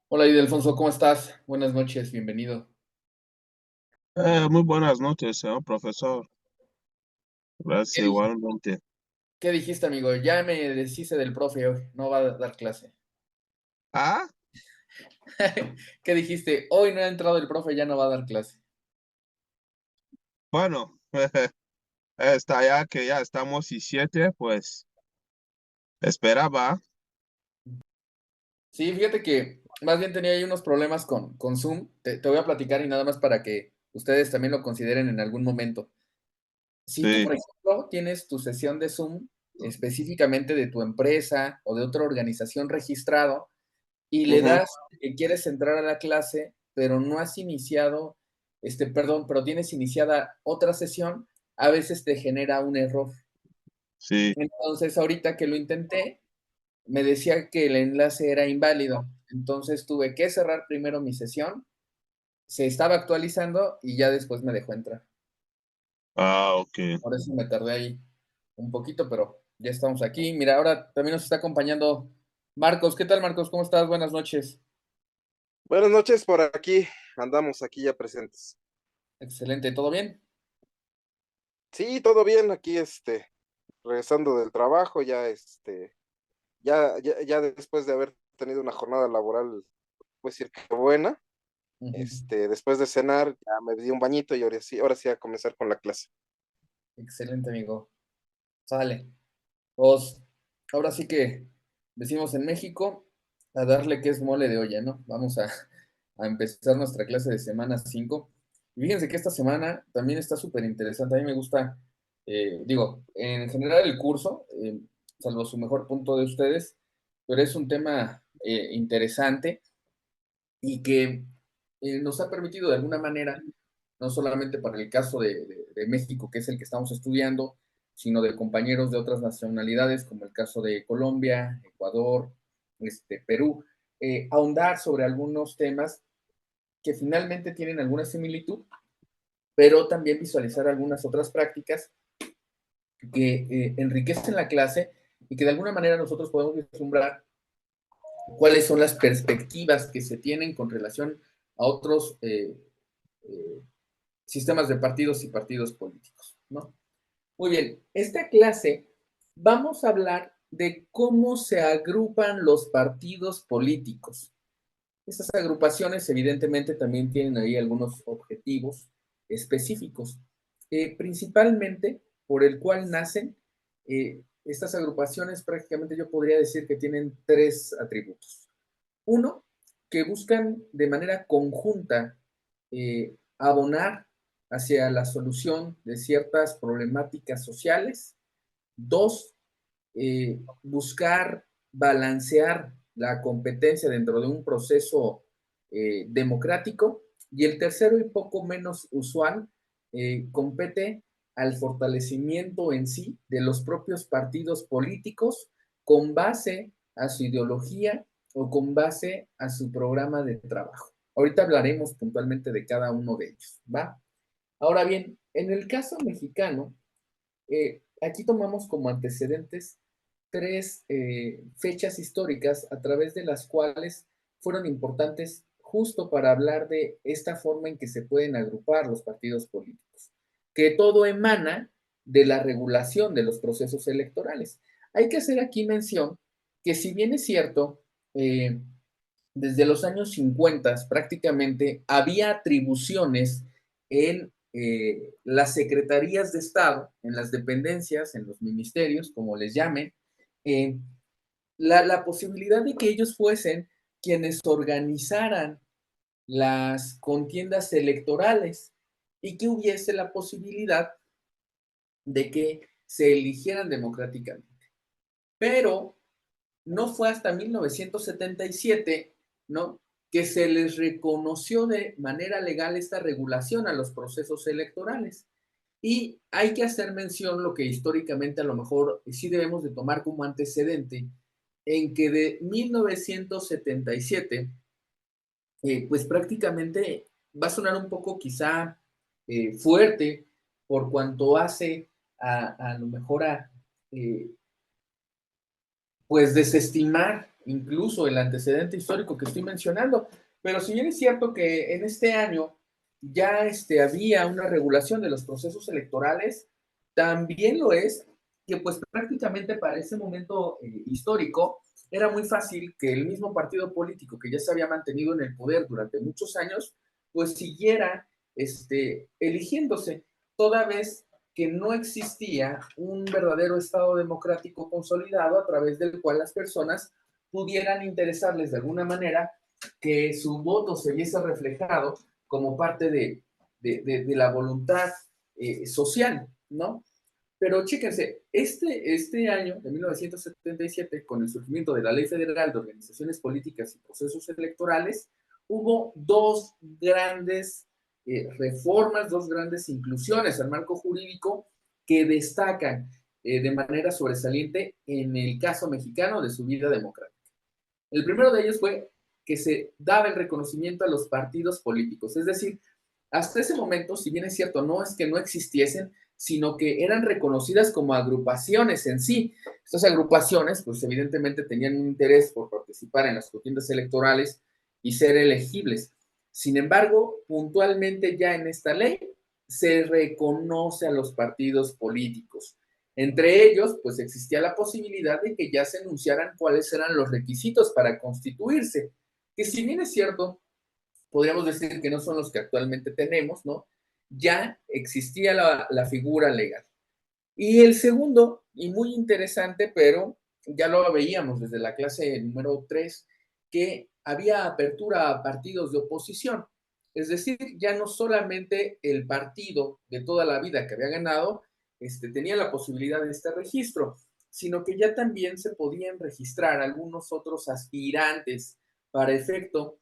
Hola, Ildefonso, ¿cómo estás? Buenas noches, bienvenido. Muy buenas noches, señor profesor. ¿Qué, Gracias di- igualmente. qué dijiste, amigo? Ya me deshice del profe hoy, no va a dar clase. Ah, ¿Qué dijiste? Hoy no ha entrado el profe, ya no va a dar clase. bueno, está ya que ya estamos y siete, pues esperaba. Sí, fíjate que más bien tenía ahí unos problemas con Zoom. Te voy a platicar y nada más para que ustedes también lo consideren en algún momento. Si tú, Sí, por ejemplo, tienes tu sesión de Zoom específicamente de tu empresa o de otra organización registrado, y le ujú, das que quieres entrar a la clase, pero no has iniciado, perdón, pero tienes iniciada otra sesión, a veces te genera un error. sí. Entonces, ahorita que lo intenté, me decía que el enlace era inválido. Entonces tuve que cerrar primero mi sesión, se estaba actualizando y ya después me dejó entrar. Ah, ok. Por eso me tardé ahí un poquito, pero ya estamos aquí. Mira, ahora también nos está acompañando Marcos. ¿Qué tal, Marcos? ¿Cómo estás? Buenas noches. Buenas noches, por aquí andamos aquí ya presentes. Excelente, ¿todo bien? Sí, todo bien, aquí regresando del trabajo, ya ya después de haber tenido una jornada laboral, puedo decir que buena, Ujú. después de cenar, ya me di un bañito y ahora sí a comenzar con la clase. Excelente, amigo. Sale. Pues ahora sí que decimos en México a darle que es mole de olla, ¿no? Vamos a empezar nuestra clase de semana 5. Y fíjense que esta semana también está súper interesante. A mí me gusta, digo, en general el curso, salvo su mejor punto de ustedes, pero es un tema interesante y que nos ha permitido de alguna manera, no solamente para el caso de México, que es el que estamos estudiando, sino de compañeros de otras nacionalidades, como el caso de Colombia, Ecuador, Perú, ahondar sobre algunos temas que finalmente tienen alguna similitud, pero también visualizar algunas otras prácticas que enriquecen la clase y que de alguna manera nosotros podemos vislumbrar cuáles son las perspectivas que se tienen con relación a otros eh, sistemas de partidos y partidos políticos, ¿no? Muy bien, esta clase vamos a hablar de cómo se agrupan los partidos políticos. Estas agrupaciones evidentemente también tienen ahí algunos objetivos específicos, principalmente por el cual nacen estas agrupaciones. Prácticamente yo podría decir que tienen tres atributos. Uno, que buscan de manera conjunta abonar hacia la solución de ciertas problemáticas sociales. Dos, buscar balancear la competencia dentro de un proceso democrático. Y el tercero, y poco menos usual, compete al fortalecimiento en sí de los propios partidos políticos con base a su ideología o con base a su programa de trabajo. Ahorita hablaremos puntualmente de cada uno de ellos, ¿va? Ahora bien, en el caso mexicano, aquí tomamos como antecedentes tres fechas históricas a través de las cuales fueron importantes justo para hablar de esta forma en que se pueden agrupar los partidos políticos, que todo emana de la regulación de los procesos electorales. Hay que hacer aquí mención que si bien es cierto, desde los años 50 prácticamente había atribuciones en las secretarías de Estado, en las dependencias, en los ministerios, como les llamen, eh, la posibilidad de que ellos fuesen quienes organizaran las contiendas electorales y que hubiese la posibilidad de que se eligieran democráticamente. Pero no fue hasta 1977, ¿no?, que se les reconoció de manera legal esta regulación a los procesos electorales. Y hay que hacer mención lo que históricamente a lo mejor sí debemos de tomar como antecedente, en que de 1977, pues prácticamente va a sonar un poco quizá fuerte por cuanto hace a lo mejor a pues desestimar incluso el antecedente histórico que estoy mencionando. Pero si bien es cierto que en este año ya había una regulación de los procesos electorales, también lo es que pues prácticamente para ese momento histórico era muy fácil que el mismo partido político que ya se había mantenido en el poder durante muchos años, pues siguiera eligiéndose, toda vez que no existía un verdadero Estado democrático consolidado a través del cual las personas pudieran interesarles de alguna manera que su voto se viese reflejado como parte de la voluntad social, ¿no? Pero chéquense, este año de 1977, con el surgimiento de la Ley Federal de Organizaciones Políticas y Procesos Electorales, hubo dos grandes reformas, dos grandes inclusiones al marco jurídico que destacan de manera sobresaliente en el caso mexicano de su vida democrática. El primero de ellos fue que se daba el reconocimiento a los partidos políticos, es decir, hasta ese momento, si bien es cierto, no es que no existiesen, sino que eran reconocidas como agrupaciones en sí. Estas agrupaciones, pues evidentemente tenían un interés por participar en las contiendas electorales y ser elegibles. Sin embargo, puntualmente ya en esta ley se reconoce a los partidos políticos. Entre ellos, pues existía la posibilidad de que ya se enunciaran cuáles eran los requisitos para constituirse, que si bien es cierto, podríamos decir que no son los que actualmente tenemos, ¿no? Ya existía la figura legal. Y el segundo, y muy interesante, pero ya lo veíamos desde la clase número 3, que había apertura a partidos de oposición. Es decir, ya no solamente el partido de toda la vida que había ganado tenía la posibilidad de este registro, sino que ya también se podían registrar algunos otros aspirantes para efecto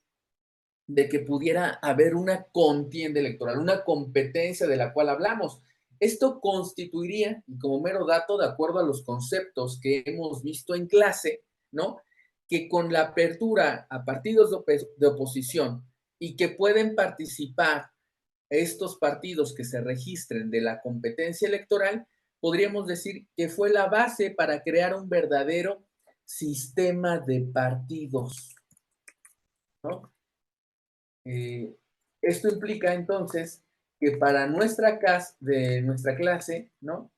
de que pudiera haber una contienda electoral, una competencia de la cual hablamos. Esto constituiría, y como mero dato, de acuerdo a los conceptos que hemos visto en clase, ¿no? Que con la apertura a partidos de oposición y que pueden participar estos partidos que se registren de la competencia electoral, podríamos decir que fue la base para crear un verdadero sistema de partidos, ¿no? Esto implica entonces que para nuestra clase, ¿no?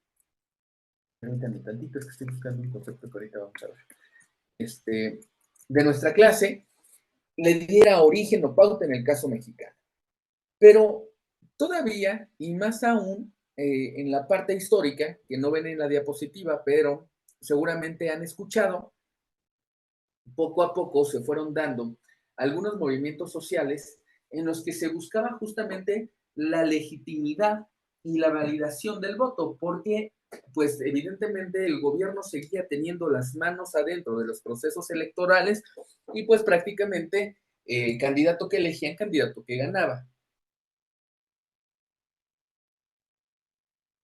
Permítanme tantito, es que estoy buscando un concepto que ahorita vamos a ver. De nuestra clase, le diera origen o pauta en el caso mexicano. Pero todavía, y más aún, en la parte histórica, que no ven en la diapositiva, pero seguramente han escuchado, poco a poco se fueron dando algunos movimientos sociales en los que se buscaba justamente la legitimidad y la validación del voto, porque pues evidentemente el gobierno seguía teniendo las manos adentro de los procesos electorales y pues prácticamente candidato que elegían, candidato que ganaba.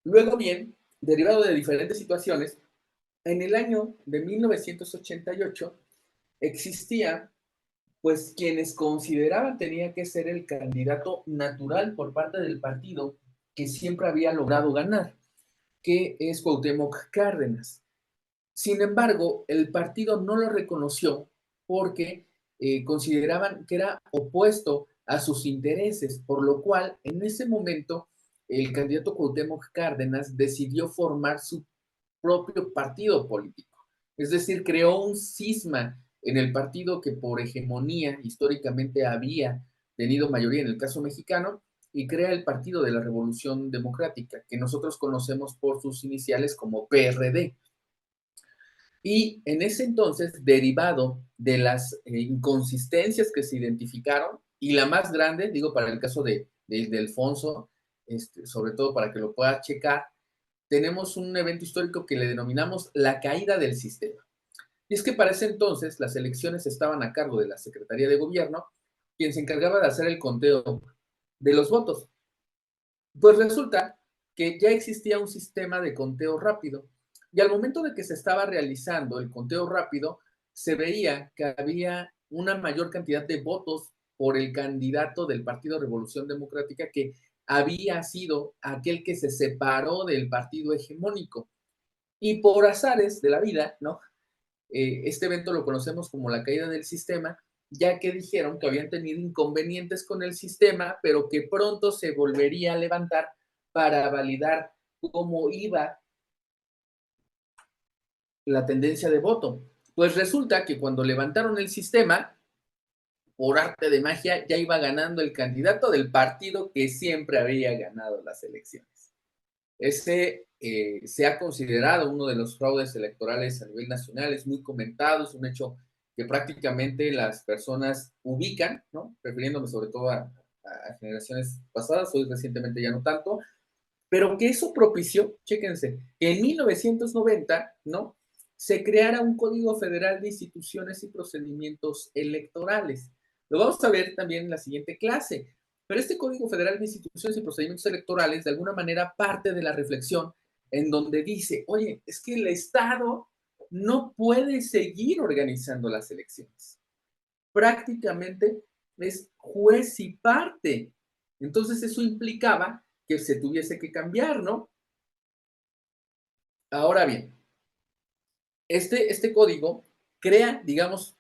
Luego bien, derivado de diferentes situaciones, en el año de 1988 existía pues quienes consideraban tenía que ser el candidato natural por parte del partido que siempre había logrado ganar, que es Cuauhtémoc Cárdenas. Sin embargo, el partido no lo reconoció porque consideraban que era opuesto a sus intereses, por lo cual en ese momento el candidato Cuauhtémoc Cárdenas decidió formar su propio partido político. Es decir, creó un cisma en el partido que por hegemonía históricamente había tenido mayoría en el caso mexicano y crea el Partido de la Revolución Democrática, que nosotros conocemos por sus iniciales como PRD. Y en ese entonces, derivado de las inconsistencias que se identificaron, y la más grande, digo, para el caso de Alfonso, sobre todo para que lo pueda checar, tenemos un evento histórico que le denominamos la caída del sistema. Y es que para ese entonces las elecciones estaban a cargo de la Secretaría de Gobierno, quien se encargaba de hacer el conteo de los votos. Pues resulta que ya existía un sistema de conteo rápido y al momento de que se estaba realizando el conteo rápido, se veía que había una mayor cantidad de votos por el candidato del Partido Revolución Democrática que había sido aquel que se separó del partido hegemónico. Y por azares de la vida, ¿no? Este evento lo conocemos como la caída del sistema, ya que dijeron que habían tenido inconvenientes con el sistema, pero que pronto se volvería a levantar para validar cómo iba la tendencia de voto. Pues resulta que cuando levantaron el sistema, por arte de magia, ya iba ganando el candidato del partido que siempre había ganado las elecciones. Ese se ha considerado uno de los fraudes electorales a nivel nacional, es muy comentado, es un hecho que prácticamente las personas ubican, ¿no? Refiriéndome sobre todo a generaciones pasadas, hoy recientemente ya no tanto, pero que eso propició, chéquense, que en 1990, ¿no? Se creara un Código Federal de Instituciones y Procedimientos Electorales. Lo vamos a ver también en la siguiente clase. Pero este Código Federal de Instituciones y Procedimientos Electorales, de alguna manera, parte de la reflexión en donde dice, oye, es que el Estado no puede seguir organizando las elecciones. Prácticamente es juez y parte. Entonces eso implicaba que se tuviese que cambiar, ¿no? Ahora bien, este código crea, digamos,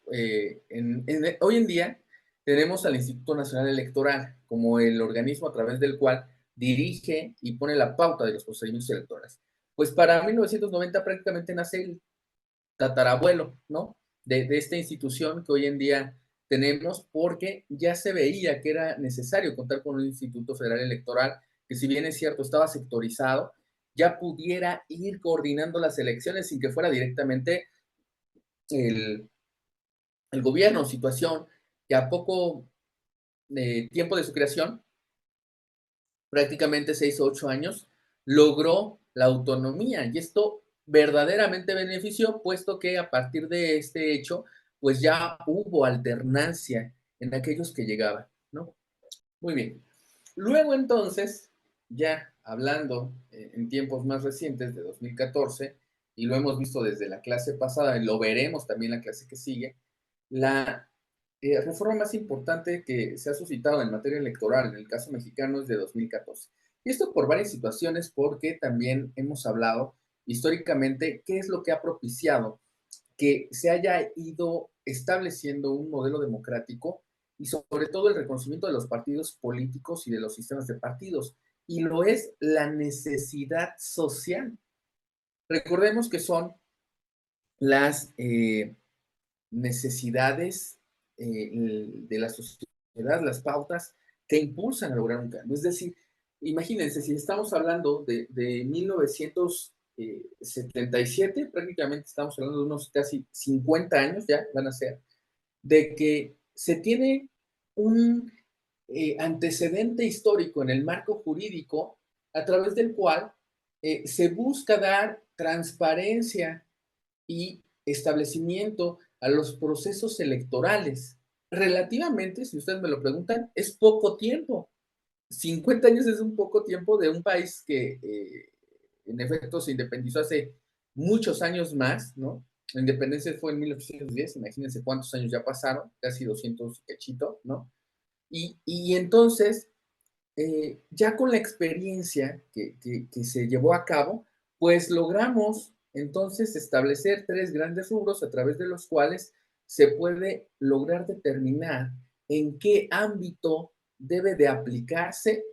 hoy en día tenemos al Instituto Nacional Electoral como el organismo a través del cual dirige y pone la pauta de los procedimientos electorales. Pues para 1990 prácticamente nace el tatarabuelo, ¿no? De esta institución que hoy en día tenemos, porque ya se veía que era necesario contar con un Instituto Federal Electoral que, si bien es cierto, estaba sectorizado, ya pudiera ir coordinando las elecciones sin que fuera directamente el, el gobierno, situación que a poco tiempo de su creación, prácticamente 6 o 8 años, logró la autonomía y esto verdaderamente benefició, puesto que a partir de este hecho, pues ya hubo alternancia en aquellos que llegaban, ¿no? Muy bien. Luego entonces, ya hablando en tiempos más recientes de 2014, y lo hemos visto desde la clase pasada, y lo veremos también en la clase que sigue, la reforma más importante que se ha suscitado en materia electoral en el caso mexicano es de 2014. Y esto por varias situaciones, porque también hemos hablado históricamente qué es lo que ha propiciado que se haya ido estableciendo un modelo democrático y sobre todo el reconocimiento de los partidos políticos y de los sistemas de partidos. Y lo es la necesidad social. Recordemos que son las necesidades de la sociedad, las pautas que impulsan a lograr un cambio. Es decir, imagínense, si estamos hablando de 1977, prácticamente estamos hablando de unos casi 50 años ya van a ser, de que se tiene un antecedente histórico en el marco jurídico a través del cual se busca dar transparencia y establecimiento a los procesos electorales. Relativamente, si ustedes me lo preguntan, es poco tiempo. 50 años es un poco tiempo de un país que en efecto se independizó hace muchos años más, ¿no? La independencia fue en 1810, imagínense cuántos años ya pasaron, casi 200 cachito, ¿no? Y entonces, ya con la experiencia que se llevó a cabo, pues logramos entonces establecer tres grandes rubros a través de los cuales se puede lograr determinar en qué ámbito debe de aplicarse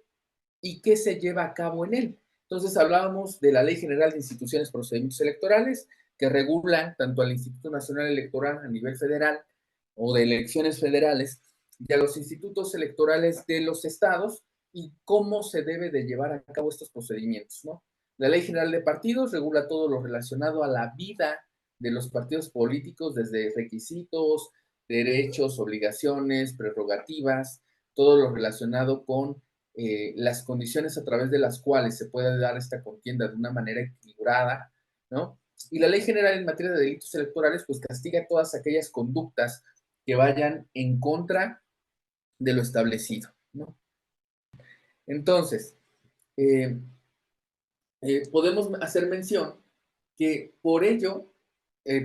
y qué se lleva a cabo en él. Entonces hablábamos de la Ley General de Instituciones y Procedimientos Electorales, que regula tanto al Instituto Nacional Electoral a nivel federal o de elecciones federales y a los institutos electorales de los estados y cómo se debe de llevar a cabo estos procedimientos, ¿no? La Ley General de Partidos regula todo lo relacionado a la vida de los partidos políticos, desde requisitos, derechos, obligaciones, prerrogativas, todo lo relacionado con las condiciones a través de las cuales se puede dar esta contienda de una manera equilibrada, ¿no? Y la Ley General en materia de delitos electorales, pues castiga todas aquellas conductas que vayan en contra de lo establecido, ¿no? Entonces, eh, podemos hacer mención que por ello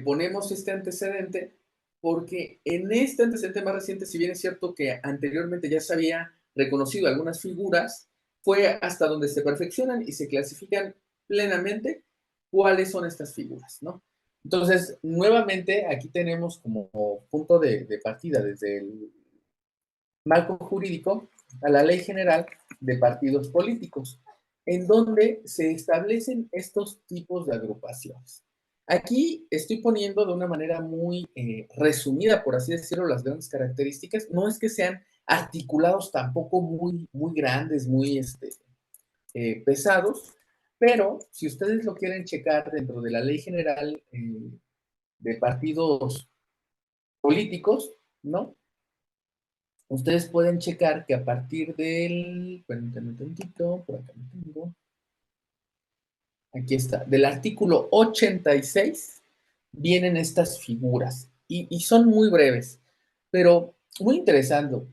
ponemos este antecedente, porque en este antecedente más reciente, si bien es cierto que anteriormente ya se había reconocido algunas figuras, fue hasta donde se perfeccionan y se clasifican plenamente cuáles son estas figuras, ¿no? Entonces, nuevamente, aquí tenemos como punto de partida desde el marco jurídico a la Ley General de Partidos Políticos, en donde se establecen estos tipos de agrupaciones. Aquí estoy poniendo de una manera muy resumida, por así decirlo, las grandes características. No es que sean articulados tampoco muy grandes, muy pesados, pero si ustedes lo quieren checar dentro de la Ley General de Partidos Políticos, ¿no? Ustedes pueden checar que a partir del, permítanme un tantito, por acá lo tengo, aquí está, del artículo 86 vienen estas figuras y son muy breves, pero muy interesante.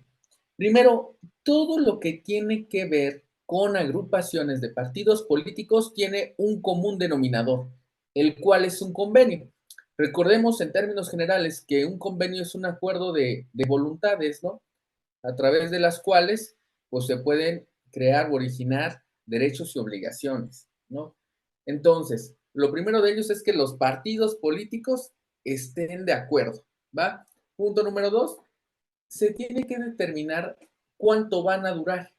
Primero, todo lo que tiene que ver con agrupaciones de partidos políticos tiene un común denominador, el cual es un convenio. Recordemos en términos generales que un convenio es un acuerdo de voluntades, ¿no? A través de las cuales pues se pueden crear o originar derechos y obligaciones, ¿no? Entonces, lo primero de ellos es que los partidos políticos estén de acuerdo, ¿va? Punto número dos, se tiene que determinar cuánto van a durar,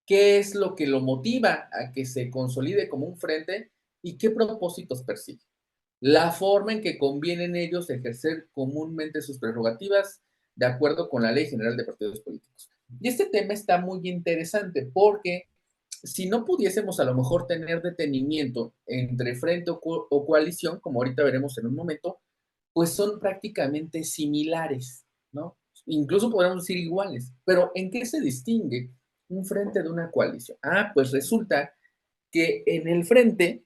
qué es lo que lo motiva a que se consolide como un frente y qué propósitos persigue. La forma en que convienen ellos ejercer comúnmente sus prerrogativas de acuerdo con la Ley General de Partidos Políticos. Y este tema está muy interesante porque si no pudiésemos a lo mejor tener detenimiento entre frente o coalición, como ahorita veremos en un momento, pues son prácticamente similares, ¿no? Incluso podríamos decir iguales. Pero ¿en qué se distingue un frente de una coalición? Ah, pues resulta que en el frente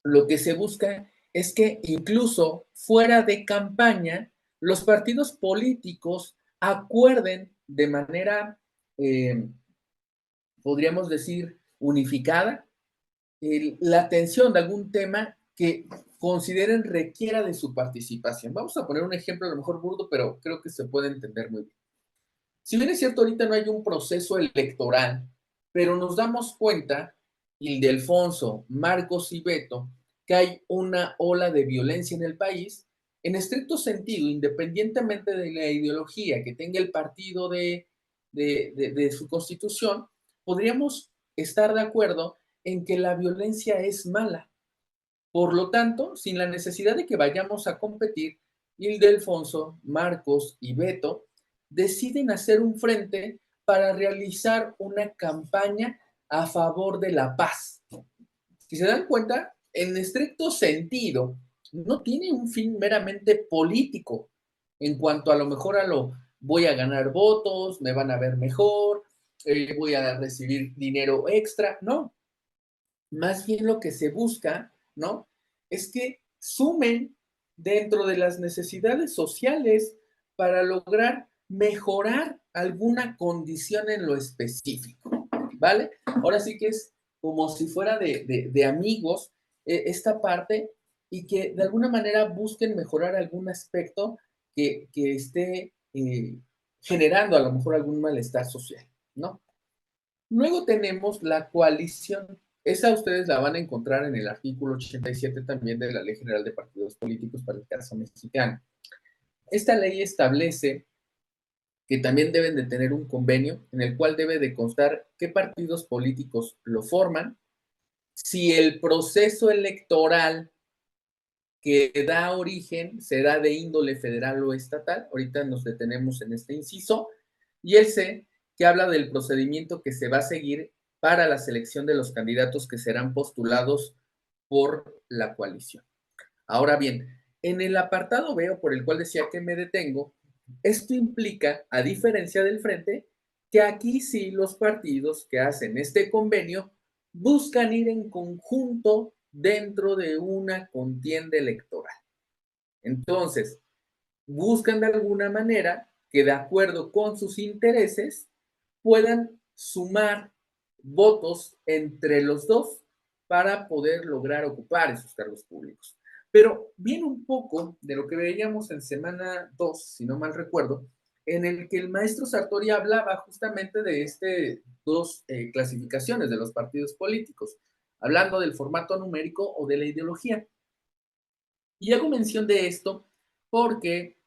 lo que se busca es que incluso fuera de campaña, los partidos políticos acuerden de manera, podríamos decir, unificada, la atención de algún tema que consideren requiera de su participación. Vamos a poner un ejemplo a lo mejor burdo, pero creo que se puede entender muy bien. Si bien es cierto, ahorita no hay un proceso electoral, pero nos damos cuenta, Ildefonso, Marcos y Beto, que hay una ola de violencia en el país, en estricto sentido, independientemente de la ideología que tenga el partido de su constitución, podríamos estar de acuerdo en que la violencia es mala. Por lo tanto, sin la necesidad de que vayamos a competir, Ildefonso, Marcos y Beto deciden hacer un frente para realizar una campaña a favor de la paz. Si se dan cuenta, en estricto sentido, no tiene un fin meramente político en cuanto a lo mejor a lo voy a ganar votos, me van a ver mejor, voy a recibir dinero extra, no, más bien lo que se busca, ¿no? Es que sumen dentro de las necesidades sociales para lograr mejorar alguna condición en lo específico, ¿vale? Ahora sí que es como si fuera de amigos esta parte y que de alguna manera busquen mejorar algún aspecto que esté generando a lo mejor algún malestar social, ¿no? Luego tenemos la coalición. Esa ustedes la van a encontrar en el artículo 87 también de la Ley General de Partidos Políticos para el caso mexicano. Esta ley establece que también deben de tener un convenio en el cual debe de constar qué partidos políticos lo forman, si el proceso electoral que da origen será de índole federal o estatal. Ahorita nos detenemos en este inciso. Y el C, que habla del procedimiento que se va a seguir para la selección de los candidatos que serán postulados por la coalición. Ahora bien, en el apartado B, por el cual decía que me detengo, esto implica, a diferencia del frente, que aquí sí los partidos que hacen este convenio buscan ir en conjunto dentro de una contienda electoral. Entonces, buscan de alguna manera que de acuerdo con sus intereses puedan sumar votos entre los dos para poder lograr ocupar esos cargos públicos. Pero viene un poco de lo que veíamos en semana 2, si no mal recuerdo, en el que el maestro Sartori hablaba justamente de dos clasificaciones de los partidos políticos, hablando del formato numérico o de la ideología. Y hago mención de esto porque,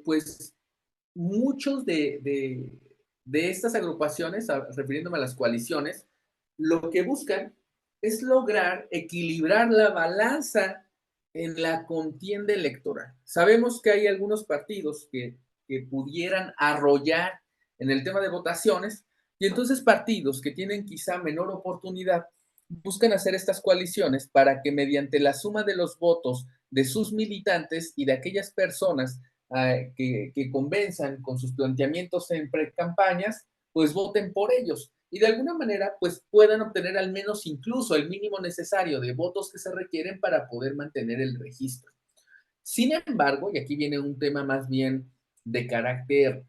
pues, muchos de estas agrupaciones, refiriéndome a las coaliciones, lo que buscan es lograr equilibrar la balanza en la contienda electoral. Sabemos que hay algunos partidos que pudieran arrollar en el tema de votaciones, y entonces partidos que tienen quizá menor oportunidad buscan hacer estas coaliciones para que mediante la suma de los votos de sus militantes y de aquellas personas que convenzan con sus planteamientos en pre-campañas, pues voten por ellos y de alguna manera pues puedan obtener al menos incluso el mínimo necesario de votos que se requieren para poder mantener el registro. Sin embargo, y aquí viene un tema más bien de carácter,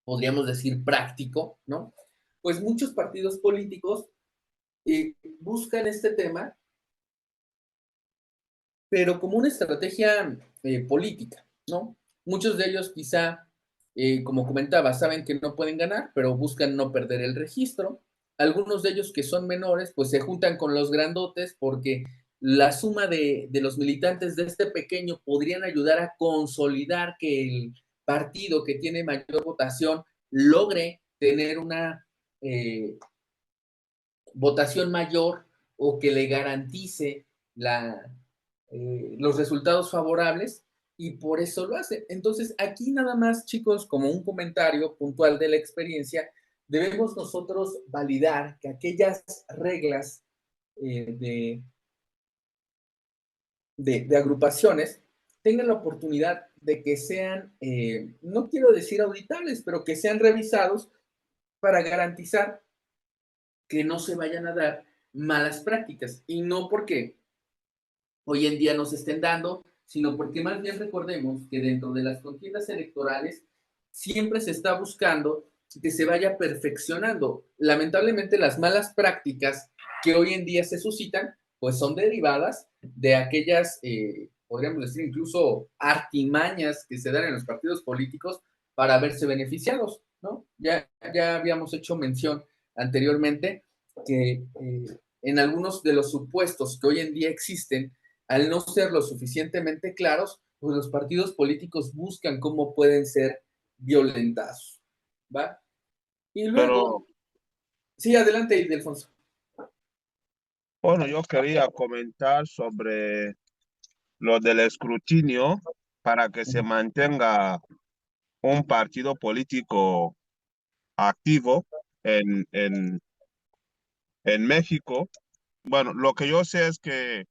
podríamos decir, práctico, ¿no? Pues muchos partidos políticos buscan este tema, pero como una estrategia política, ¿no? Muchos de ellos quizá, como comentaba, saben que no pueden ganar, pero buscan no perder el registro. Algunos de ellos que son menores, pues se juntan con los grandotes porque la suma de los militantes de este pequeño podrían ayudar a consolidar que el partido que tiene mayor votación logre tener una votación mayor o que le garantice los resultados favorables y por eso lo hace. Entonces, aquí nada más, chicos, como un comentario puntual de la experiencia, debemos nosotros validar que aquellas reglas eh, de, de agrupaciones tengan la oportunidad de que sean, no quiero decir auditables, pero que sean revisados para garantizar que no se vayan a dar malas prácticas y no porque hoy en día nos estén dando, sino porque más bien recordemos que dentro de las contiendas electorales siempre se está buscando que se vaya perfeccionando. Lamentablemente las malas prácticas que hoy en día se suscitan, pues son derivadas de aquellas, podríamos decir, incluso artimañas que se dan en los partidos políticos para verse beneficiados, ¿no? Ya habíamos hecho mención anteriormente que en algunos de los supuestos que hoy en día existen, al no ser lo suficientemente claros, pues los partidos políticos buscan cómo pueden ser violentados, ¿va? Y Pero luego, sí, adelante, Ildefonso. bueno, yo quería comentar sobre lo del escrutinio para que se mantenga un partido político activo en México. Bueno, lo que yo sé es que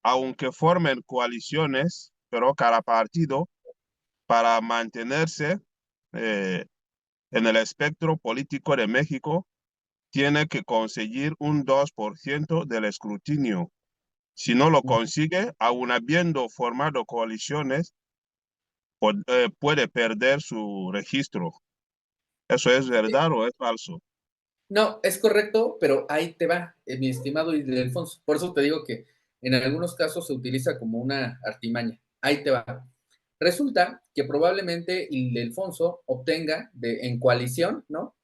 aunque formen coaliciones, pero cada partido para mantenerse eh, en el espectro político de México tiene que conseguir un 2% del escrutinio. Si no lo consigue, aun habiendo formado coaliciones, puede perder su registro. ¿Eso es verdad o es falso? No, es correcto, pero ahí te va, mi estimado Ildefonso. Por eso te digo que en algunos casos se utiliza como una artimaña. Ahí te va. Resulta que probablemente Ildefonso obtenga en coalición, ¿no?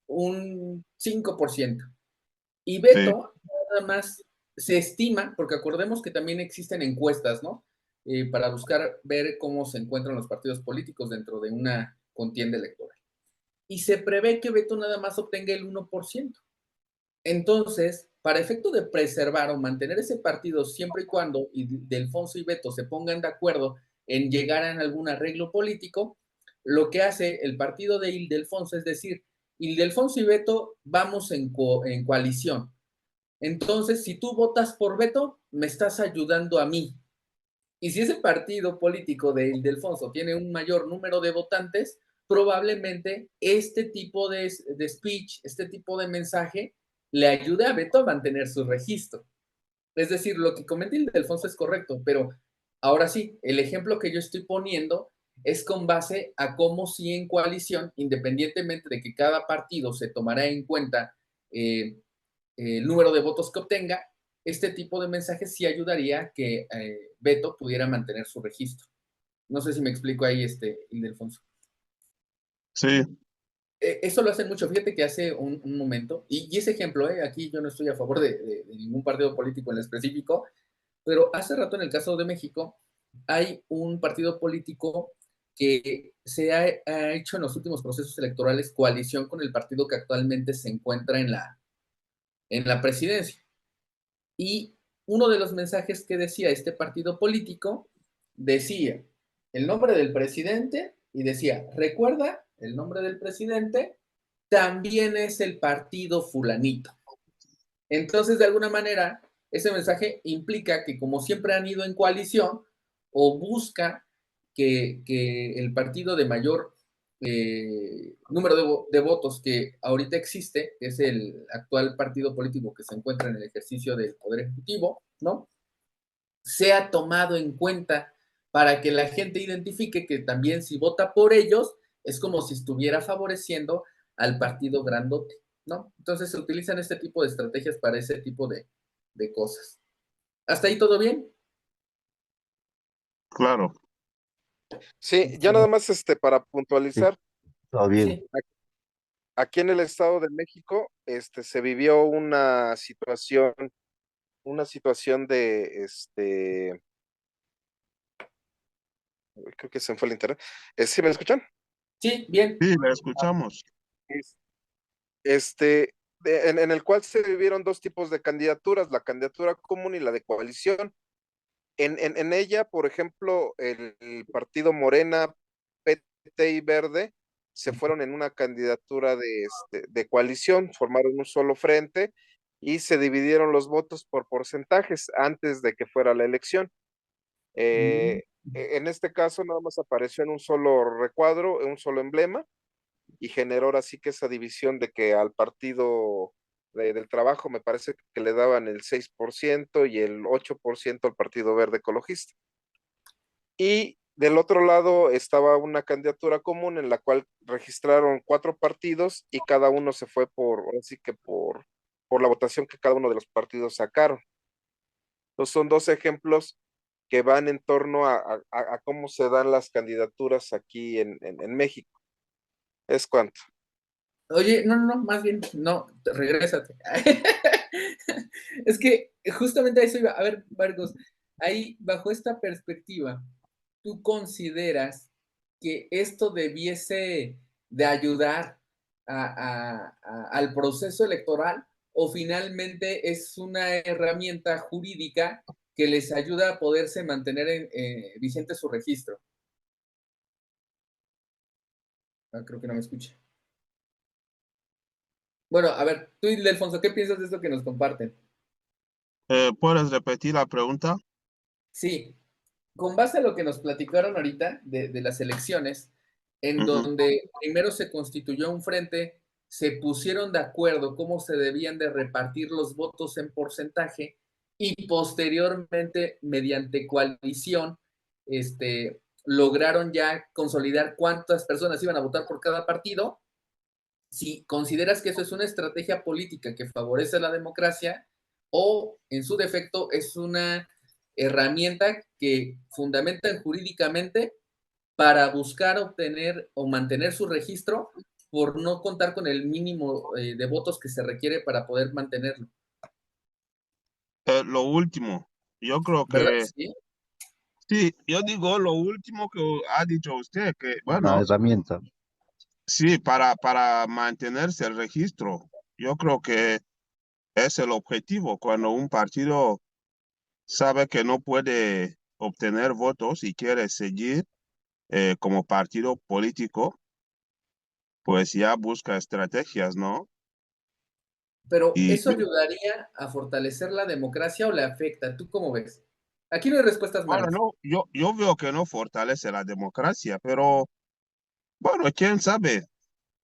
Un 5%. Y Sí, Beto, nada más se estima, porque acordemos que también existen encuestas, ¿no? Para buscar ver cómo se encuentran los partidos políticos dentro de una contienda electoral. Y se prevé que Beto nada más obtenga el 1%. Entonces, para efecto de preservar o mantener ese partido siempre y cuando Delfonso y Beto se pongan de acuerdo en llegar a algún arreglo político, lo que hace el partido de Ildefonso es decir, Ildefonso y Beto vamos en coalición. Entonces, si tú votas por Beto, me estás ayudando a mí. Y si ese partido político de Ildefonso tiene un mayor número de votantes, probablemente este tipo de speech, este tipo de mensaje, le ayude a Beto a mantener su registro. Es decir, lo que comenta Ildefonso es correcto, pero ahora sí, el ejemplo que yo estoy poniendo es con base a cómo si en coalición, independientemente de que cada partido se tomará en cuenta eh, el número de votos que obtenga, este tipo de mensajes sí ayudaría a que Beto pudiera mantener su registro. No sé si me explico ahí, Ildefonso. sí, Eso lo hacen mucho. Fíjate que hace un momento, y ese ejemplo, aquí yo no estoy a favor de ningún partido político en específico, Pero hace rato en el caso de México hay un partido político que ha hecho en los últimos procesos electorales coalición con el partido que actualmente se encuentra en la presidencia. Y uno de los mensajes que decía este partido político decía el nombre del presidente y decía, recuerda, el nombre del presidente también es el partido fulanito. Entonces, de alguna manera, ese mensaje implica que como siempre han ido en coalición o busca que el partido de mayor número de votos que ahorita existe, que es el actual partido político que se encuentra en el ejercicio del Poder Ejecutivo, ¿no? Sea tomado en cuenta para que la gente identifique que también si vota por ellos es como si estuviera favoreciendo al partido grandote, ¿no? Entonces se utilizan este tipo de estrategias para ese tipo de cosas. ¿Hasta ahí todo bien? Claro. Sí, ya nada más para Sí, puntualizar, todo bien. Sí, aquí en el Estado de México, se vivió una situación de, creo que se me fue el internet. ¿Sí me escuchan? sí, bien. Sí, le escuchamos. Es- en el cual se vivieron dos tipos de candidaturas, la candidatura común y la de coalición. En ella, por ejemplo, el partido Morena, PT y Verde se fueron en una candidatura de coalición, formaron un solo frente y se dividieron los votos por porcentajes antes de que fuera la elección. En este caso, nada más apareció en un solo recuadro, en un solo emblema, y generó ahora sí que esa división de que al partido del trabajo me parece que le daban el 6% y el 8% al Partido Verde Ecologista. Y del otro lado estaba una candidatura común en la cual registraron 4 partidos y cada uno se fue ahora sí que por la votación que cada uno de los partidos sacaron. Entonces son dos ejemplos que van en torno a cómo se dan las candidaturas aquí en México. Es cuanto. Oye, no, más bien, no, regrésate. Es que justamente a eso iba. A ver, Vargas, ahí, bajo esta perspectiva, ¿tú consideras que esto debiese de ayudar al proceso electoral o finalmente es una herramienta jurídica que les ayuda a poderse mantener vigente su registro? Ah, creo que no me escucha. Bueno, a ver, tú, Ildefonso, ¿qué piensas de esto que nos comparten? ¿Puedes repetir la pregunta? Sí, con base a lo que nos platicaron ahorita de las elecciones, en Ujú. donde primero se constituyó un frente, se pusieron de acuerdo cómo se debían de repartir los votos en porcentaje y posteriormente, mediante coalición, lograron ya consolidar cuántas personas iban a votar por cada partido. Si consideras que eso es una estrategia política que favorece la democracia o, en su defecto, es una herramienta que fundamentan jurídicamente para buscar obtener o mantener su registro por no contar con el mínimo de votos que se requiere para poder mantenerlo. Lo último, yo creo ¿Verdad? que Sí. sí, yo digo lo último que ha dicho usted, que Una bueno, herramienta. sí, para mantenerse el registro, yo creo que es el objetivo cuando un partido sabe que no puede obtener votos y quiere seguir como partido político, pues ya busca estrategias, ¿no? Pero Y ¿eso ayudaría a fortalecer la democracia o le afecta? ¿Tú cómo ves? Aquí no hay respuestas bueno, malas. no, yo veo que no fortalece la democracia, pero bueno, quién sabe.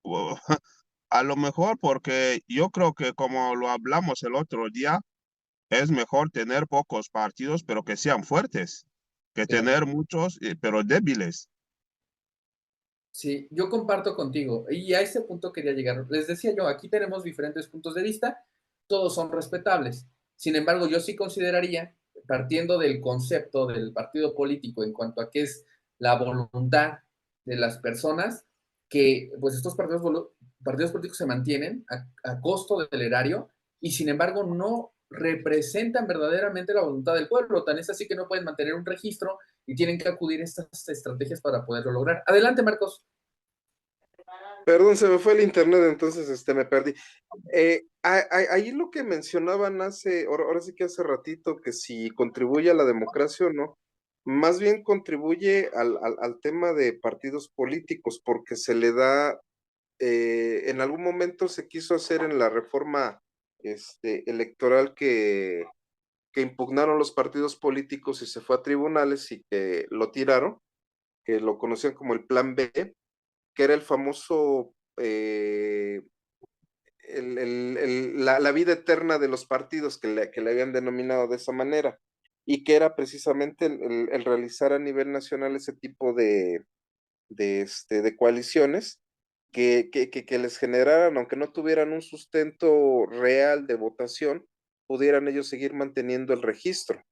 O- A lo mejor porque yo creo que como lo hablamos el otro día, es mejor tener pocos partidos, pero que sean fuertes, que Claro. tener muchos, pero débiles. Sí, yo comparto contigo y a ese punto quería llegar. Les decía yo, aquí tenemos diferentes puntos de vista, todos son respetables. Sin embargo, yo sí consideraría, partiendo del concepto del partido político en cuanto a qué es la voluntad de las personas, que pues estos partidos políticos se mantienen a costo del erario y sin embargo no representan verdaderamente la voluntad del pueblo. Tan es así que no pueden mantener un registro y tienen que acudir a estas estrategias para poderlo lograr. Adelante, Marcos. Perdón, se me fue el internet, entonces me perdí. Ahí lo que mencionaban ahora sí que hace ratito, que si contribuye a la democracia o no, más bien contribuye al tema de partidos políticos, porque se le da, en algún momento se quiso hacer en la reforma electoral que impugnaron los partidos políticos y se fue a tribunales y que lo tiraron, que lo conocían como el Plan B, que era el famoso la vida eterna de los partidos que le habían denominado de esa manera, y que era precisamente el realizar a nivel nacional ese tipo de coaliciones que les generaran, aunque no tuvieran un sustento real de votación, pudieran ellos seguir manteniendo el registro.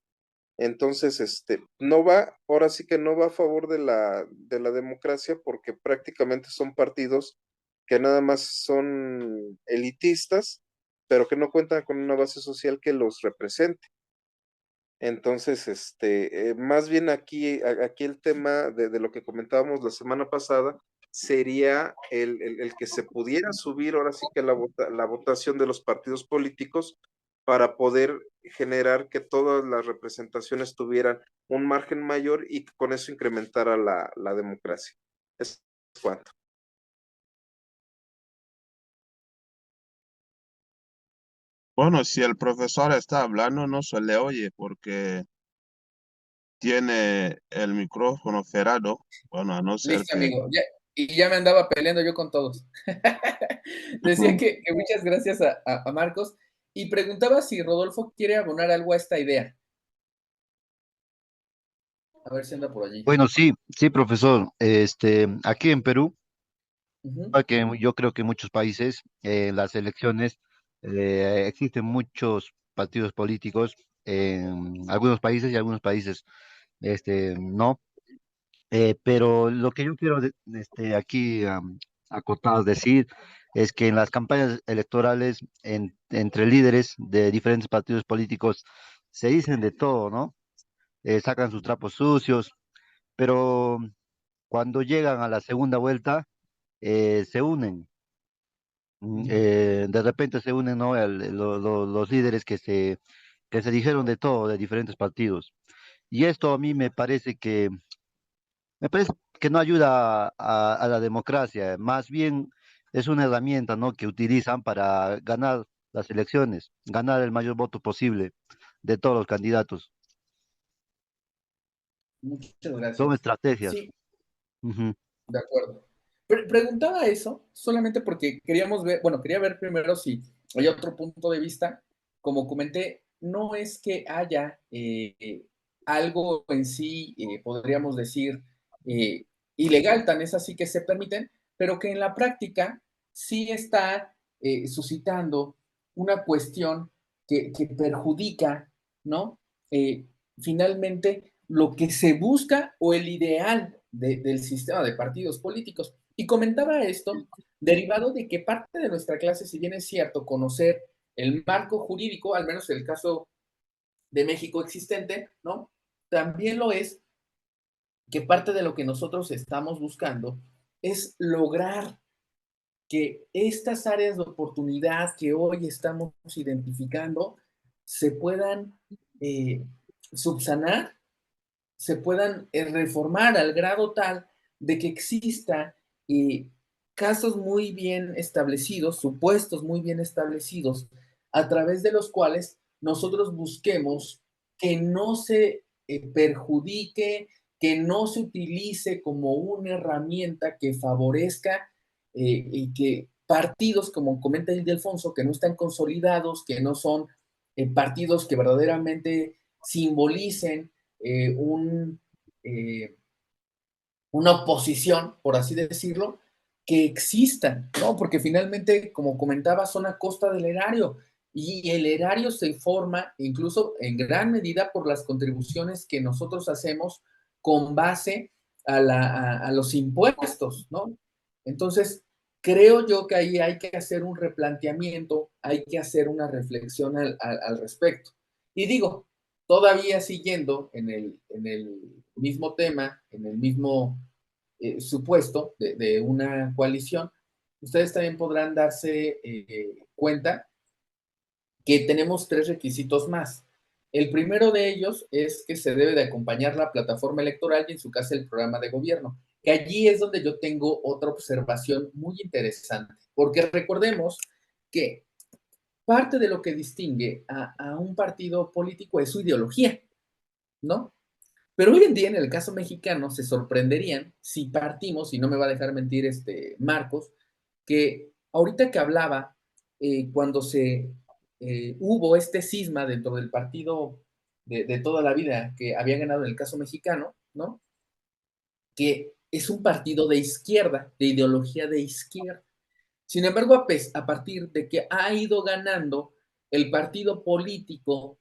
Entonces, no va, ahora sí que no va a favor de la democracia, porque prácticamente son partidos que nada más son elitistas, pero que no cuentan con una base social que los represente. Entonces, más bien aquí el tema de lo que comentábamos la semana pasada sería el que se pudiera subir ahora sí que la votación de los partidos políticos para poder generar que todas las representaciones tuvieran un margen mayor y que con eso incrementara la democracia. Es cuanto. Bueno, si el profesor está hablando, no se le oye porque tiene el micrófono cerrado. Bueno, a no ser Listo, que... amigo. Y ya me andaba peleando yo con todos. Decía que muchas gracias a Marcos y preguntaba si Rodolfo quiere abonar algo a esta idea. A ver si anda por allí. Bueno, sí, sí, profesor. Aquí en Perú, Ujú. que yo creo que en muchos países, en las elecciones, existen muchos partidos políticos, en algunos países y algunos países, no. Pero lo que yo quiero aquí acotar, decir, es que en las campañas electorales, entre líderes de diferentes partidos políticos, se dicen de todo, ¿no? Sacan sus trapos sucios, pero cuando llegan a la segunda vuelta, se unen. De repente se unen, ¿no? Los líderes que se dijeron de todo, de diferentes partidos. Y esto a mí me parece que no ayuda a la democracia, más bien es una herramienta, ¿no? Que utilizan para ganar las elecciones, ganar el mayor voto posible de todos los candidatos. Muchas Son gracias. estrategias. Sí, Ujú. de acuerdo. Preguntaba eso solamente porque queríamos ver, bueno, quería ver primero si hay otro punto de vista. Como comenté, no es que haya algo en sí, podríamos decir, eh, ilegal, tan es así que se permiten, pero que en la práctica sí está suscitando una cuestión que perjudica, ¿no? Eh, Finalmente, lo que se busca o el ideal del sistema de partidos políticos. Y comentaba esto derivado de que parte de nuestra clase, si bien es cierto conocer el marco jurídico, al menos en el caso de México existente, ¿no? También lo es que parte de lo que nosotros estamos buscando es lograr que estas áreas de oportunidad que hoy estamos identificando se puedan eh, subsanar, se puedan reformar al grado tal de que exista eh, casos muy bien establecidos, supuestos muy bien establecidos, a través de los cuales nosotros busquemos que no se perjudique, que no se utilice como una herramienta que favorezca y que partidos, como comenta Ildefonso, que no están consolidados, que no son partidos que verdaderamente simbolicen eh, un, eh, una oposición, por así decirlo, que existan, ¿no? Porque finalmente, como comentaba, son a costa del erario y el erario se forma incluso en gran medida por las contribuciones que nosotros hacemos con base a los impuestos, ¿no? Entonces, creo yo que ahí hay que hacer un replanteamiento, hay que hacer una reflexión al respecto. Y digo, todavía siguiendo en el mismo tema, en el mismo supuesto de una coalición, ustedes también podrán darse cuenta que tenemos tres requisitos más. El primero de ellos es que se debe de acompañar la plataforma electoral y en su caso el programa de gobierno, que allí es donde yo tengo otra observación muy interesante, porque recordemos que parte de lo que distingue a un partido político es su ideología, ¿no? Pero hoy en día, en el caso mexicano, se sorprenderían si partimos, y no me va a dejar mentir Marcos, que ahorita que hablaba, cuando hubo este cisma dentro del partido de toda la vida que había ganado en el caso mexicano, ¿no? Que es un partido de izquierda, de ideología de izquierda. Sin embargo, a partir de que ha ido ganando el partido político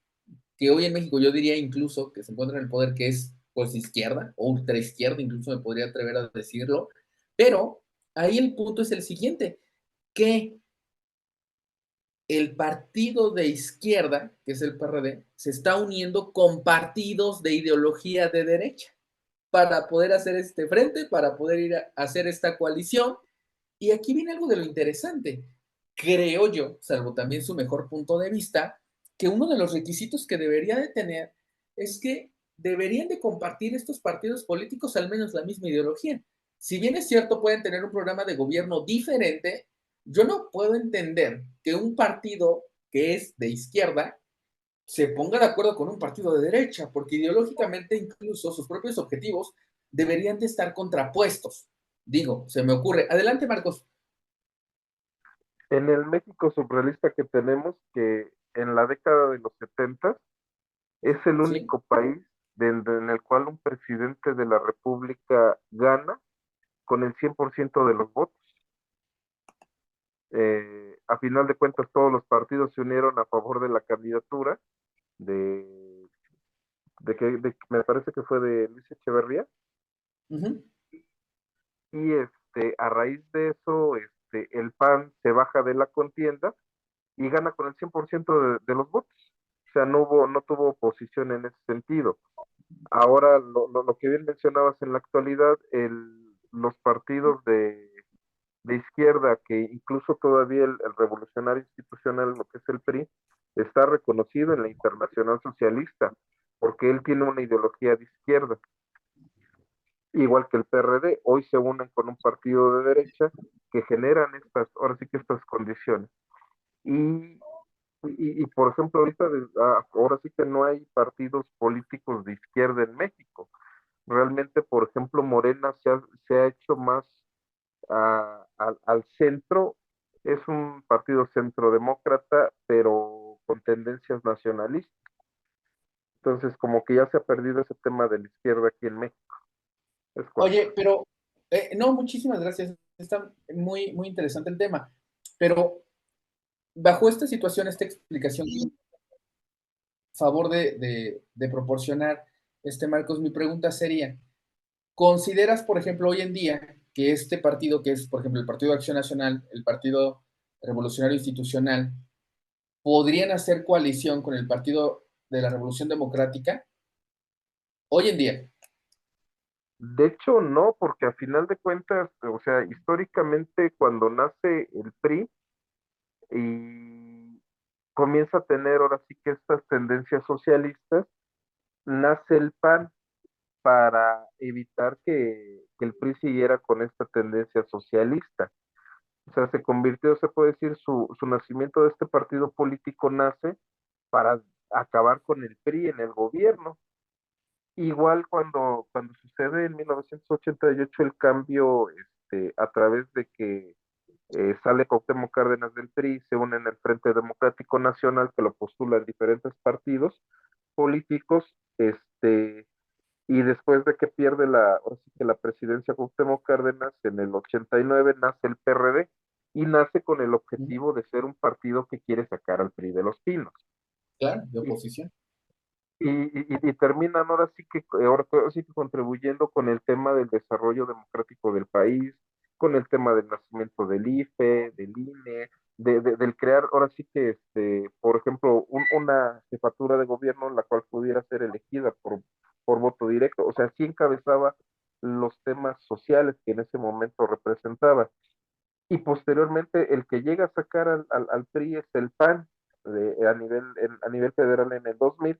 que hoy en México yo diría incluso que se encuentra en el poder, que es pues izquierda o ultraizquierda, incluso me podría atrever a decirlo, pero ahí el punto es el siguiente, que el partido de izquierda, que es el PRD, se está uniendo con partidos de ideología de derecha para poder hacer este frente, para poder ir a hacer esta coalición. Y aquí viene algo de lo interesante. Creo yo, salvo también su mejor punto de vista, que uno de los requisitos que debería de tener es que deberían de compartir estos partidos políticos al menos la misma ideología. Si bien es cierto, pueden tener un programa de gobierno diferente, yo no puedo entender que un partido que es de izquierda se ponga de acuerdo con un partido de derecha, porque ideológicamente incluso sus propios objetivos deberían de estar contrapuestos. Digo, se me ocurre. Adelante, Marcos. En el México surrealista que tenemos, que en la década de los 70 es el Sí. único país en el cual un presidente de la República gana con el 100% de los votos. A final de cuentas, todos los partidos se unieron a favor de la candidatura de, me parece que fue de Luis Echeverría, Ujú. y a raíz de eso, el PAN se baja de la contienda y gana con el 100% de los votos. O sea, no tuvo oposición en ese sentido. Ahora, lo que bien mencionabas en la actualidad, los partidos de izquierda, que incluso todavía el revolucionario institucional, lo que es el PRI, está reconocido en la Internacional Socialista, porque él tiene una ideología de izquierda, igual que el PRD, hoy se unen con un partido de derecha que generan ahora sí que estas condiciones. Y, por ejemplo, ahora sí que no hay partidos políticos de izquierda en México. Realmente, por ejemplo, Morena se ha hecho más al centro. Es un partido centrodemócrata, pero con tendencias nacionalistas. Entonces, como que ya se ha perdido ese tema de la izquierda aquí en México. Es cuanto. Oye, pero no, muchísimas gracias. Está muy, muy interesante el tema. Pero bajo esta situación, esta explicación, a favor de proporcionar, Marcos, mi pregunta sería, ¿consideras, por ejemplo, hoy en día que este partido, que es, por ejemplo, el Partido de Acción Nacional, el Partido Revolucionario Institucional, podrían hacer coalición con el Partido de la Revolución Democrática hoy en día? De hecho, no, porque a final de cuentas, o sea, históricamente cuando nace el PRI y comienza a tener ahora sí que estas tendencias socialistas, nace el PAN para evitar que el PRI siguiera con esta tendencia socialista. O sea, se convirtió, se puede decir, su nacimiento de este partido político nace para acabar con el PRI en el gobierno. Igual cuando sucede en 1988 el cambio, a través de que sale Cuauhtémoc Cárdenas del PRI, se une en el Frente Democrático Nacional, que lo postulan diferentes partidos políticos, y después de que pierde ahora sí que la presidencia Cuauhtémoc Cárdenas en el 89, nace el PRD y nace con el objetivo de ser un partido que quiere sacar al PRI de los pinos. Claro, de Y, oposición. y terminan ahora sí que contribuyendo con el tema del desarrollo democrático del país, con el tema del nacimiento del IFE, del INE, del crear, ahora sí que, por ejemplo, una jefatura de gobierno la cual pudiera ser elegida por voto directo, o sea, sí encabezaba los temas sociales que en ese momento representaba. Y posteriormente el que llega a sacar al PRI es el PAN a nivel federal en el 2000,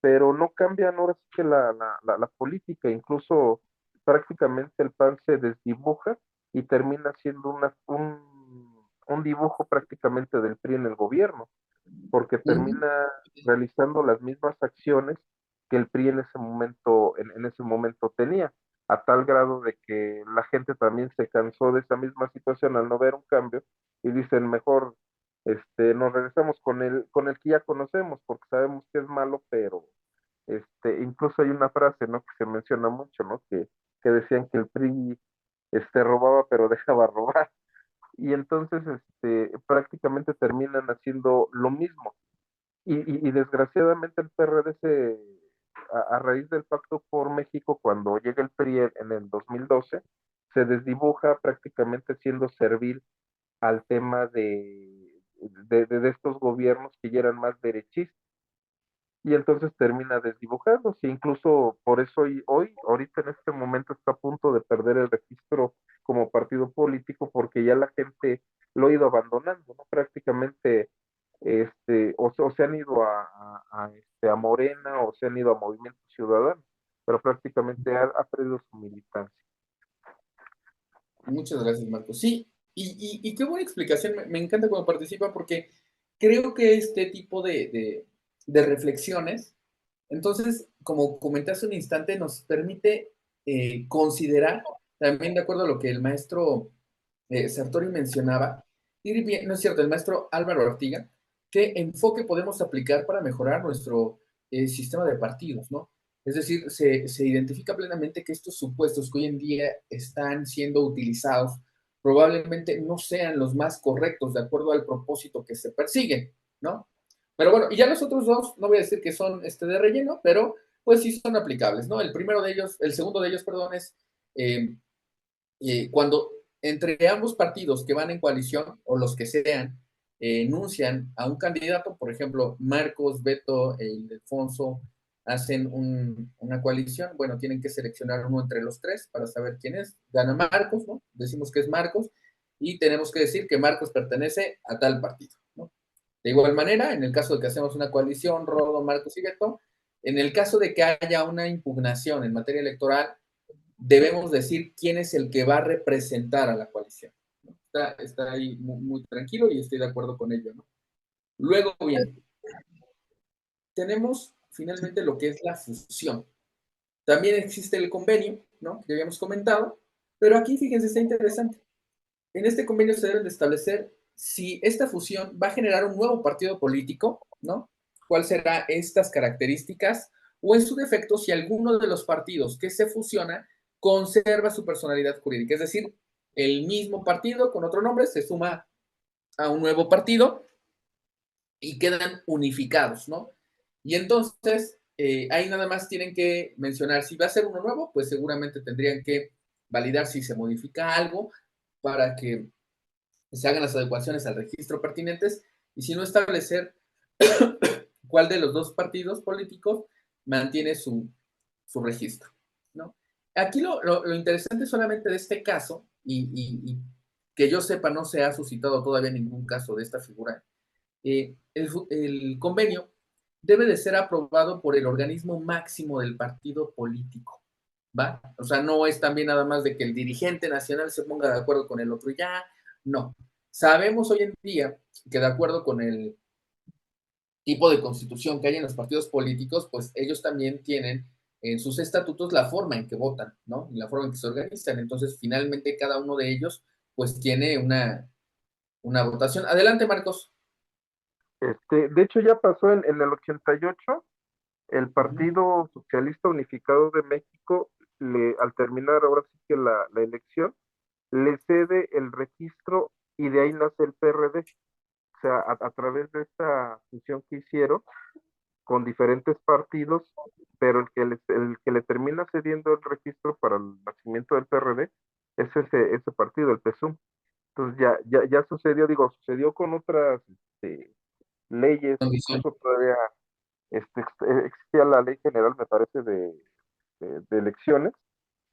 pero no cambian ahora sí que la política, incluso prácticamente el PAN se desdibuja y termina siendo un dibujo prácticamente del PRI en el gobierno, porque Ujú. termina realizando las mismas acciones que el PRI en ese momento tenía, a tal grado de que la gente también se cansó de esa misma situación al no ver un cambio y dicen mejor nos regresamos con el que ya conocemos, porque sabemos que es malo, pero incluso hay una frase, ¿no? Que se menciona mucho, ¿no? Que decían que el PRI robaba pero dejaba robar. Y entonces prácticamente terminan haciendo lo mismo. Y desgraciadamente el PRD a raíz del Pacto por México, cuando llega el PRI en el 2012, se desdibuja prácticamente siendo servil al tema de estos gobiernos que ya eran más derechistas y entonces termina desdibujándose. Incluso por eso ahorita en este momento está a punto de perder el registro como partido político porque ya la gente lo ha ido abandonando, ¿no? Prácticamente, o se han ido a Morena o se han ido a Movimiento Ciudadano, pero prácticamente ha perdido su militancia. Muchas gracias, Marcos. Sí, y qué buena explicación. Me encanta cuando participa porque creo que este tipo de reflexiones, entonces, como comenté hace un instante, nos permite considerar, también de acuerdo a lo que el maestro Sartori mencionaba, ir bien, no es cierto, el maestro Álvaro Ortiga, qué enfoque podemos aplicar para mejorar nuestro sistema de partidos, ¿no? Es decir, se identifica plenamente que estos supuestos que hoy en día están siendo utilizados probablemente no sean los más correctos de acuerdo al propósito que se persigue, ¿no? Pero bueno, y ya los otros dos, no voy a decir que son de relleno, pero pues sí son aplicables, ¿no? El segundo de ellos, perdón, es eh, cuando entre ambos partidos que van en coalición, o los que sean, enuncian a un candidato, por ejemplo, Marcos, Beto e Ildefonso hacen una coalición, bueno, tienen que seleccionar uno entre los tres para saber quién es. Gana Marcos, ¿no? Decimos que es Marcos y tenemos que decir que Marcos pertenece a tal partido, ¿no? De igual manera, en el caso de que hacemos una coalición, Rodo, Marcos y Beto, en el caso de que haya una impugnación en materia electoral, debemos decir quién es el que va a representar a la coalición. Está ahí muy tranquilo y estoy de acuerdo con ello, ¿no? Luego, bien, tenemos finalmente lo que es la fusión. También existe el convenio, ¿no? Que habíamos comentado, pero aquí fíjense, está interesante. En este convenio se deben de establecer si esta fusión va a generar un nuevo partido político, ¿no? ¿Cuál será estas características? O en su defecto, si alguno de los partidos que se fusiona conserva su personalidad jurídica. Es decir, el mismo partido con otro nombre se suma a un nuevo partido y quedan unificados, ¿no? Y entonces, ahí nada más tienen que mencionar si va a ser uno nuevo, pues seguramente tendrían que validar si se modifica algo para que se hagan las adecuaciones al registro pertinentes y si no establecer cuál de los dos partidos políticos mantiene su registro, ¿no? Aquí lo interesante solamente de este caso, y que yo sepa no se ha suscitado todavía ningún caso de esta figura, el convenio debe de ser aprobado por el organismo máximo del partido político, ¿va? O sea, no es también nada más de que el dirigente nacional se ponga de acuerdo con el otro y ya, no. Sabemos hoy en día que de acuerdo con el tipo de constitución que hay en los partidos políticos, pues ellos también tienen en sus estatutos la forma en que votan, ¿no? Y la forma en que se organizan. Entonces, finalmente, cada uno de ellos, pues tiene una votación. Adelante, Marcos. De hecho, ya pasó en el 88, el Uh -huh. Partido Socialista Unificado de México, al terminar ahora sí que la elección, le cede el registro y de ahí nace el PRD. O sea, a través de esta fusión que hicieron con diferentes partidos, pero el que le termina cediendo el registro para el nacimiento del PRD es ese partido, el PSUM. Entonces ya sucedió, digo, sucedió con otras leyes, Condición. incluso todavía existía la ley general, me parece, de elecciones,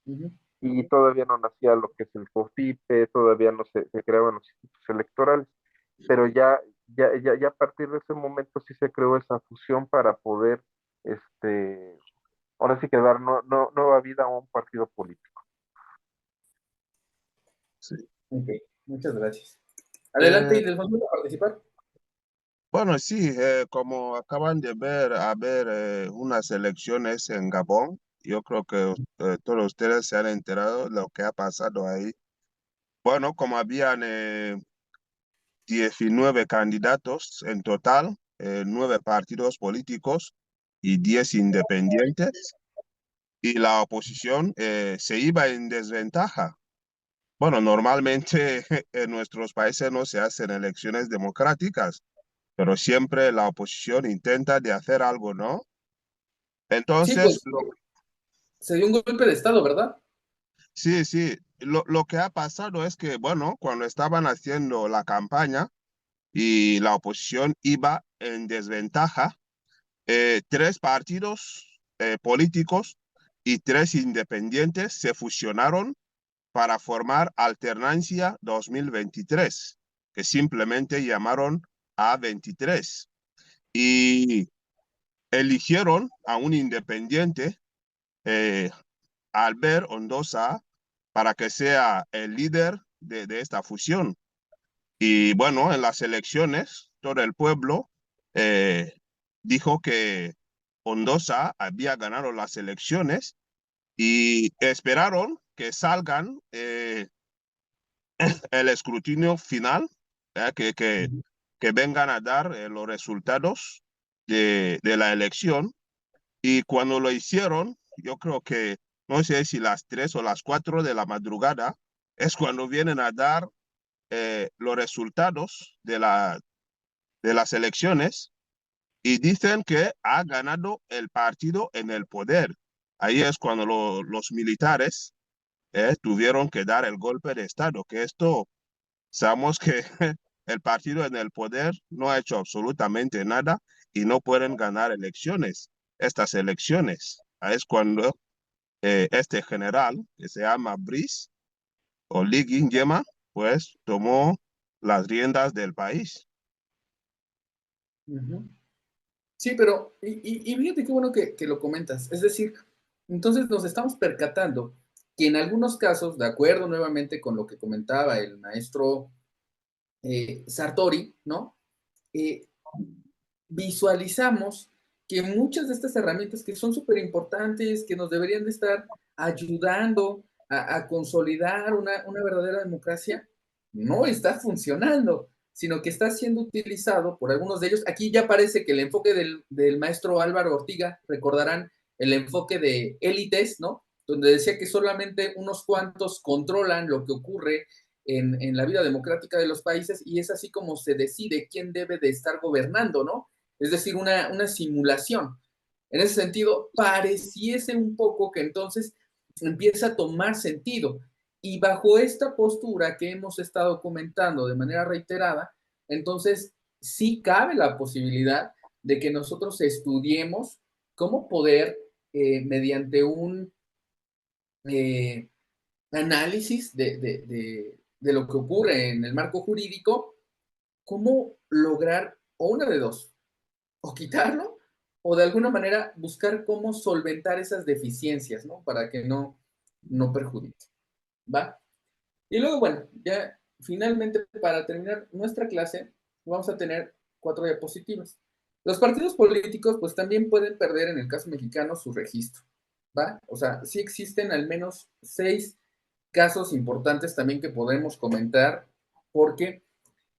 Ujú. y todavía no nacía lo que es el COFIPE, todavía no se creaban los institutos electorales, pero ya a partir de ese momento sí se creó esa fusión para poder, ahora sí que dar nueva vida a un partido político. Sí. Ok, muchas gracias. Adelante, Eh, y del fondo a participar. bueno, sí, como acaban de ver, haber unas elecciones en Gabón, yo creo que todos ustedes se han enterado de lo que ha pasado ahí. Bueno, como habían 19 candidatos en total, 9 partidos políticos y 10 independientes, y la oposición se iba en desventaja. Bueno, normalmente en nuestros países no se hacen elecciones democráticas, pero siempre la oposición intenta de hacer algo, ¿no? Sí, Entonces, pues se dio un golpe de estado, ¿verdad? sí, sí, lo que ha pasado es que, bueno, cuando estaban haciendo la campaña y la oposición iba en desventaja, 3 partidos políticos y 3 independientes se fusionaron para formar Alternancia 2023, que simplemente llamaron A23, y eligieron a un independiente, eh, Albert Ondosa, para que sea el líder de esta fusión. Y bueno, en las elecciones, todo el pueblo eh, dijo que Ondosa había ganado las elecciones y esperaron que salgan el escrutinio final, que vengan a dar los resultados de la elección. Y cuando lo hicieron, yo creo que, no sé si las 3 o las 4 de la madrugada, es cuando vienen a dar los resultados de las elecciones y dicen que ha ganado el partido en el poder. Ahí es cuando los militares tuvieron que dar el golpe de Estado, que esto, sabemos que el partido en el poder no ha hecho absolutamente nada y no pueden ganar elecciones, estas elecciones. Ahí es cuando este general, que se llama Brice o Ly Nguema, pues tomó las riendas del país. Ujú. Sí, pero, y fíjate qué bueno que lo comentas. Es decir, entonces nos estamos percatando que en algunos casos, de acuerdo nuevamente con lo que comentaba el maestro Sartori, ¿no? Eh, Visualizamos que muchas de estas herramientas que son súper importantes, que nos deberían de estar ayudando a consolidar una verdadera democracia, no está funcionando, sino que está siendo utilizado por algunos de ellos. Aquí ya parece que el enfoque del maestro Álvaro Ortiga, recordarán el enfoque de élites, ¿no? Donde decía que solamente unos cuantos controlan lo que ocurre en la vida democrática de los países y es así como se decide quién debe de estar gobernando, ¿no? Es decir, una simulación. En ese sentido, pareciese un poco que entonces empieza a tomar sentido. Y bajo esta postura que hemos estado comentando de manera reiterada, entonces sí cabe la posibilidad de que nosotros estudiemos cómo poder, mediante un eh, análisis de lo que ocurre en el marco jurídico, cómo lograr, o una de dos, o quitarlo, o de alguna manera buscar cómo solventar esas deficiencias, ¿no? Para que no perjudique, ¿va? Y luego, bueno, ya finalmente para terminar nuestra clase, vamos a tener 4 diapositivas. Los partidos políticos, pues también pueden perder, en el caso mexicano, su registro, ¿va? O sea, sí existen al menos 6 casos importantes también que podemos comentar, porque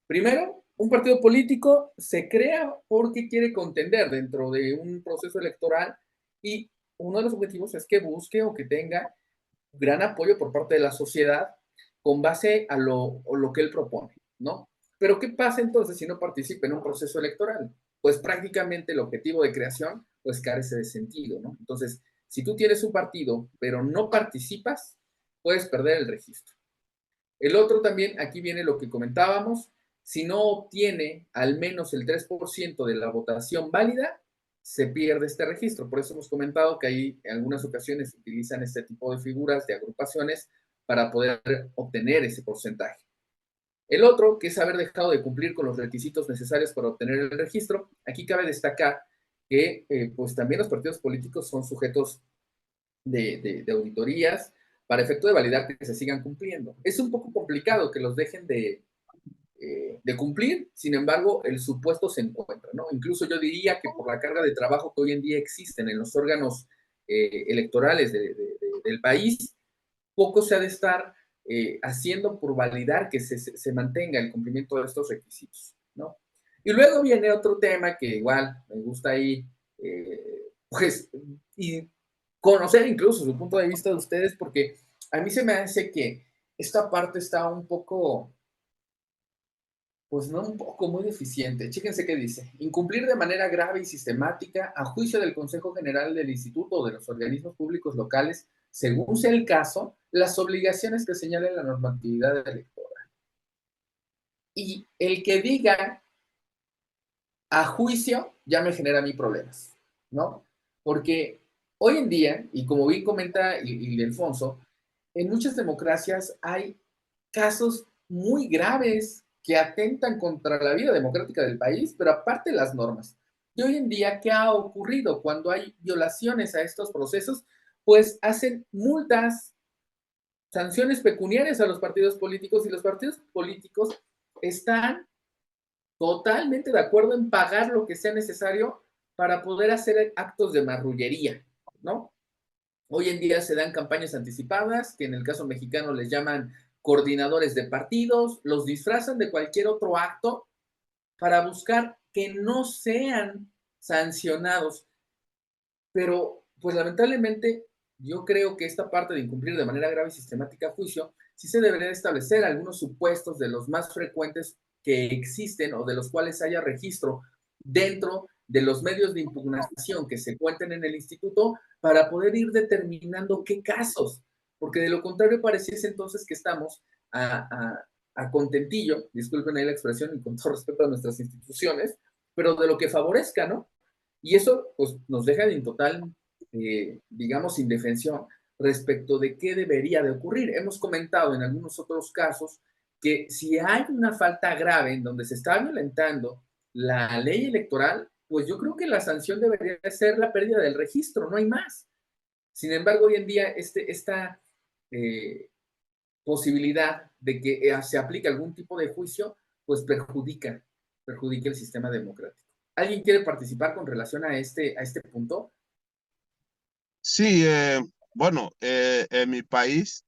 primero, un partido político se crea porque quiere contender dentro de un proceso electoral y uno de los objetivos es que busque o que tenga gran apoyo por parte de la sociedad con base a lo que él propone, ¿no? Pero ¿qué pasa entonces si no participa en un proceso electoral? Pues prácticamente el objetivo de creación pues carece de sentido, ¿no? Entonces, si tú tienes un partido pero no participas, puedes perder el registro. El otro también, aquí viene lo que comentábamos, si no obtiene al menos el 3% de la votación válida, se pierde este registro. Por eso hemos comentado que ahí en algunas ocasiones se utilizan este tipo de figuras de agrupaciones para poder obtener ese porcentaje. El otro, que es haber dejado de cumplir con los requisitos necesarios para obtener el registro, aquí cabe destacar que pues también los partidos políticos son sujetos de auditorías para efecto de validar que se sigan cumpliendo. Es un poco complicado que los dejen de cumplir, sin embargo, el supuesto se encuentra, ¿no? Incluso yo diría que por la carga de trabajo que hoy en día existen en los órganos electorales del país, poco se ha de estar haciendo por validar que se mantenga el cumplimiento de estos requisitos, ¿no? Y luego viene otro tema que igual me gusta ahí, pues, y conocer incluso su punto de vista de ustedes, porque a mí se me hace que esta parte está un poco, pues no un poco, muy deficiente. Chéquense qué dice. Incumplir de manera grave y sistemática, a juicio del Consejo General del Instituto o de los organismos públicos locales, según sea el caso, las obligaciones que señale la normatividad electoral. Y el que diga a juicio ya me genera a mí problemas, ¿no? Porque hoy en día, y como bien comenta Ildefonso, en muchas democracias hay casos muy graves que atentan contra la vida democrática del país, pero aparte las normas. Y hoy en día, ¿qué ha ocurrido? Cuando hay violaciones a estos procesos, pues hacen multas, sanciones pecuniarias a los partidos políticos y los partidos políticos están totalmente de acuerdo en pagar lo que sea necesario para poder hacer actos de marrullería, ¿no? Hoy en día se dan campañas anticipadas, que en el caso mexicano les llaman coordinadores de partidos, los disfrazan de cualquier otro acto para buscar que no sean sancionados. Pero, pues lamentablemente, yo creo que esta parte de incumplir de manera grave y sistemática juicio, sí se debería establecer algunos supuestos de los más frecuentes que existen o de los cuales haya registro dentro de los medios de impugnación que se cuenten en el instituto para poder ir determinando qué casos, porque de lo contrario pareciese entonces que estamos a contentillo, disculpen ahí la expresión y con todo respeto a nuestras instituciones, pero de lo que favorezca, ¿no? Y eso pues, nos deja en total, digamos, indefensión respecto de qué debería de ocurrir. Hemos comentado en algunos otros casos que si hay una falta grave en donde se está violentando la ley electoral, pues yo creo que la sanción debería ser la pérdida del registro, no hay más. Sin embargo, hoy en día esta posibilidad de que se aplique algún tipo de juicio, pues perjudica el sistema democrático. ¿Alguien quiere participar con relación a este punto? Sí, bueno, en mi país,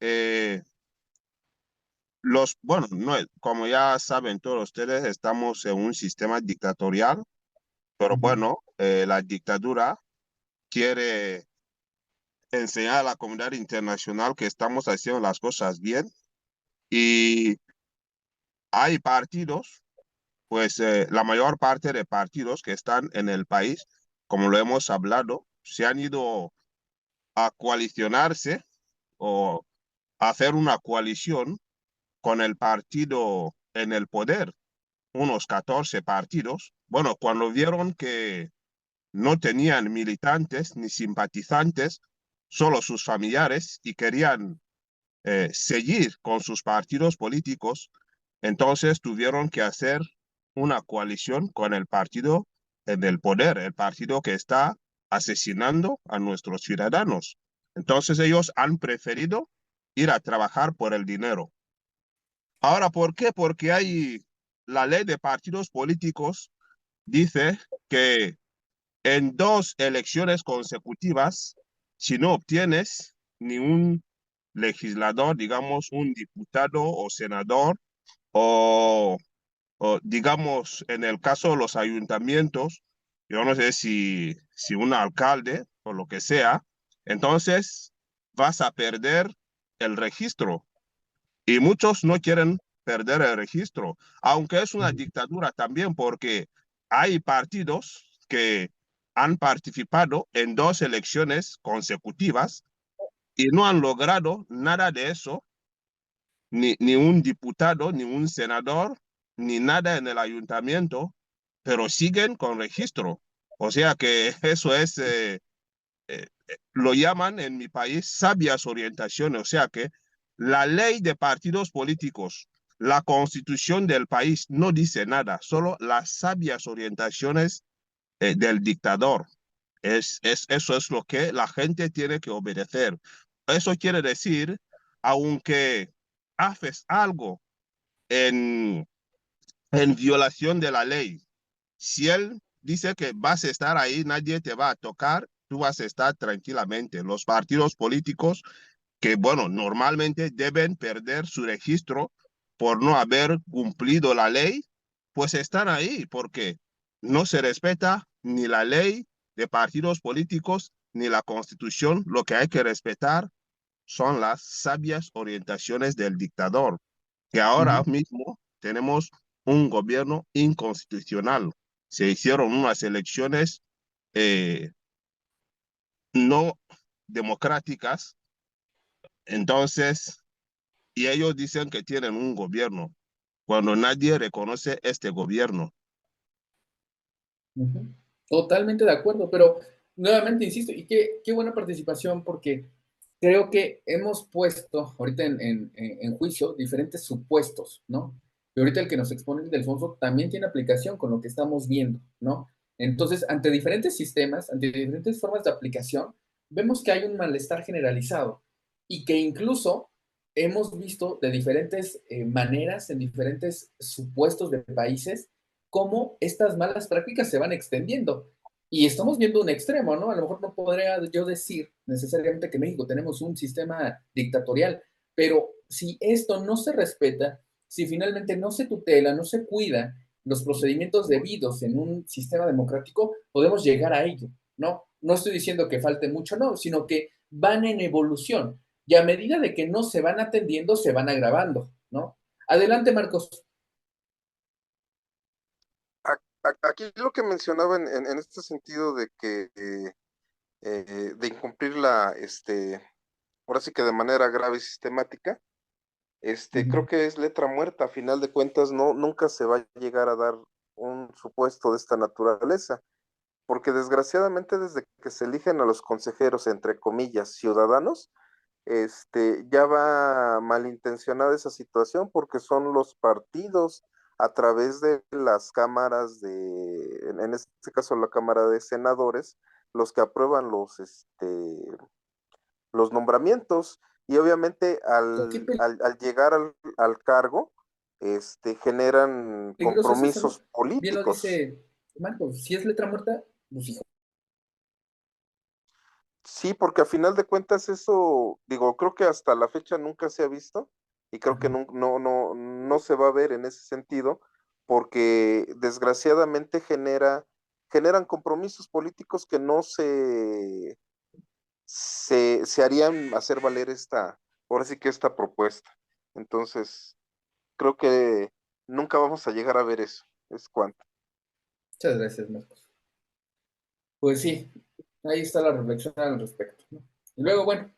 bueno, no, como ya saben todos ustedes, estamos en un sistema dictatorial, pero bueno, la dictadura quiere enseñar a la comunidad internacional que estamos haciendo las cosas bien y hay partidos, pues la mayor parte de partidos que están en el país, como lo hemos hablado, se han ido a coalicionarse o a hacer una coalición con el partido en el poder, unos 14 partidos. Bueno, cuando vieron que no tenían militantes ni simpatizantes, solo sus familiares y querían seguir con sus partidos políticos, entonces tuvieron que hacer una coalición con el partido en el poder, el partido que está asesinando a nuestros ciudadanos. Entonces ellos han preferido ir a trabajar por el dinero. Ahora, ¿por qué? Porque hay la ley de partidos políticos dice que en 2 elecciones consecutivas, si no obtienes ni un legislador, digamos, un diputado o senador, o, o digamos, en el caso de los ayuntamientos, yo no sé si un alcalde o lo que sea, entonces vas a perder el registro. Y muchos no quieren perder el registro, aunque es una dictadura también, porque hay partidos que han participado en 2 elecciones consecutivas y no han logrado nada de eso ni un diputado, ni un senador, ni nada en el ayuntamiento, pero siguen con registro. O sea que eso es, lo llaman en mi país sabias orientaciones. O sea que la ley de partidos políticos, la constitución del país no dice nada, solo las sabias orientaciones del dictador. Eso es lo que la gente tiene que obedecer. Eso quiere decir, aunque haces algo en, en violación de la ley, si él dice que vas a estar ahí, nadie te va a tocar, tú vas a estar tranquilamente. Los partidos políticos que, bueno, normalmente deben perder su registro por no haber cumplido la ley, pues están ahí porque no se respeta ni la ley de partidos políticos ni la constitución. Lo que hay que respetar son las sabias orientaciones del dictador, que ahora mismo tenemos un gobierno inconstitucional. Se hicieron unas elecciones no democráticas, entonces, y ellos dicen que tienen un gobierno, cuando nadie reconoce este gobierno. Ujú. Totalmente de acuerdo, pero nuevamente insisto, y qué buena participación, porque creo que hemos puesto ahorita en juicio diferentes supuestos, ¿no? Y ahorita el que nos expone el Delfonso también tiene aplicación con lo que estamos viendo, ¿no? Entonces, ante diferentes sistemas, ante diferentes formas de aplicación, vemos que hay un malestar generalizado y que incluso hemos visto de diferentes maneras, en diferentes supuestos de países, cómo estas malas prácticas se van extendiendo. Y estamos viendo un extremo, ¿no? A lo mejor no podría yo decir necesariamente que en México tenemos un sistema dictatorial, pero si esto no se respeta, si finalmente no se tutela, no se cuida los procedimientos debidos en un sistema democrático, podemos llegar a ello, ¿no? No estoy diciendo que falte mucho, no, sino que van en evolución y a medida de que no se van atendiendo, se van agravando, ¿no? Adelante, Marcos. Aquí lo que mencionaba en este sentido de que de incumplir ahora sí que de manera grave y sistemática, creo que es letra muerta, a final de cuentas no, nunca se va a llegar a dar un supuesto de esta naturaleza, porque desgraciadamente desde que se eligen a los consejeros, entre comillas, ciudadanos, ya va malintencionada esa situación porque son los partidos a través de las cámaras en este caso la Cámara de Senadores, los que aprueban los nombramientos y obviamente Qué al llegar al cargo, generan peligroso es eso, ¿no? compromisos Bien lo políticos. dice Marcos, si es letra muerta, pues hijo. Sí, porque a final de cuentas eso, digo, creo que hasta la fecha nunca se ha visto y creo que no se va a ver en ese sentido, porque desgraciadamente generan compromisos políticos que no se harían hacer valer ahora sí que esta propuesta. Entonces, creo que nunca vamos a llegar a ver eso, es cuanto. Muchas gracias, Marcos. Pues sí, ahí está la reflexión al respecto, ¿no? Y luego, bueno,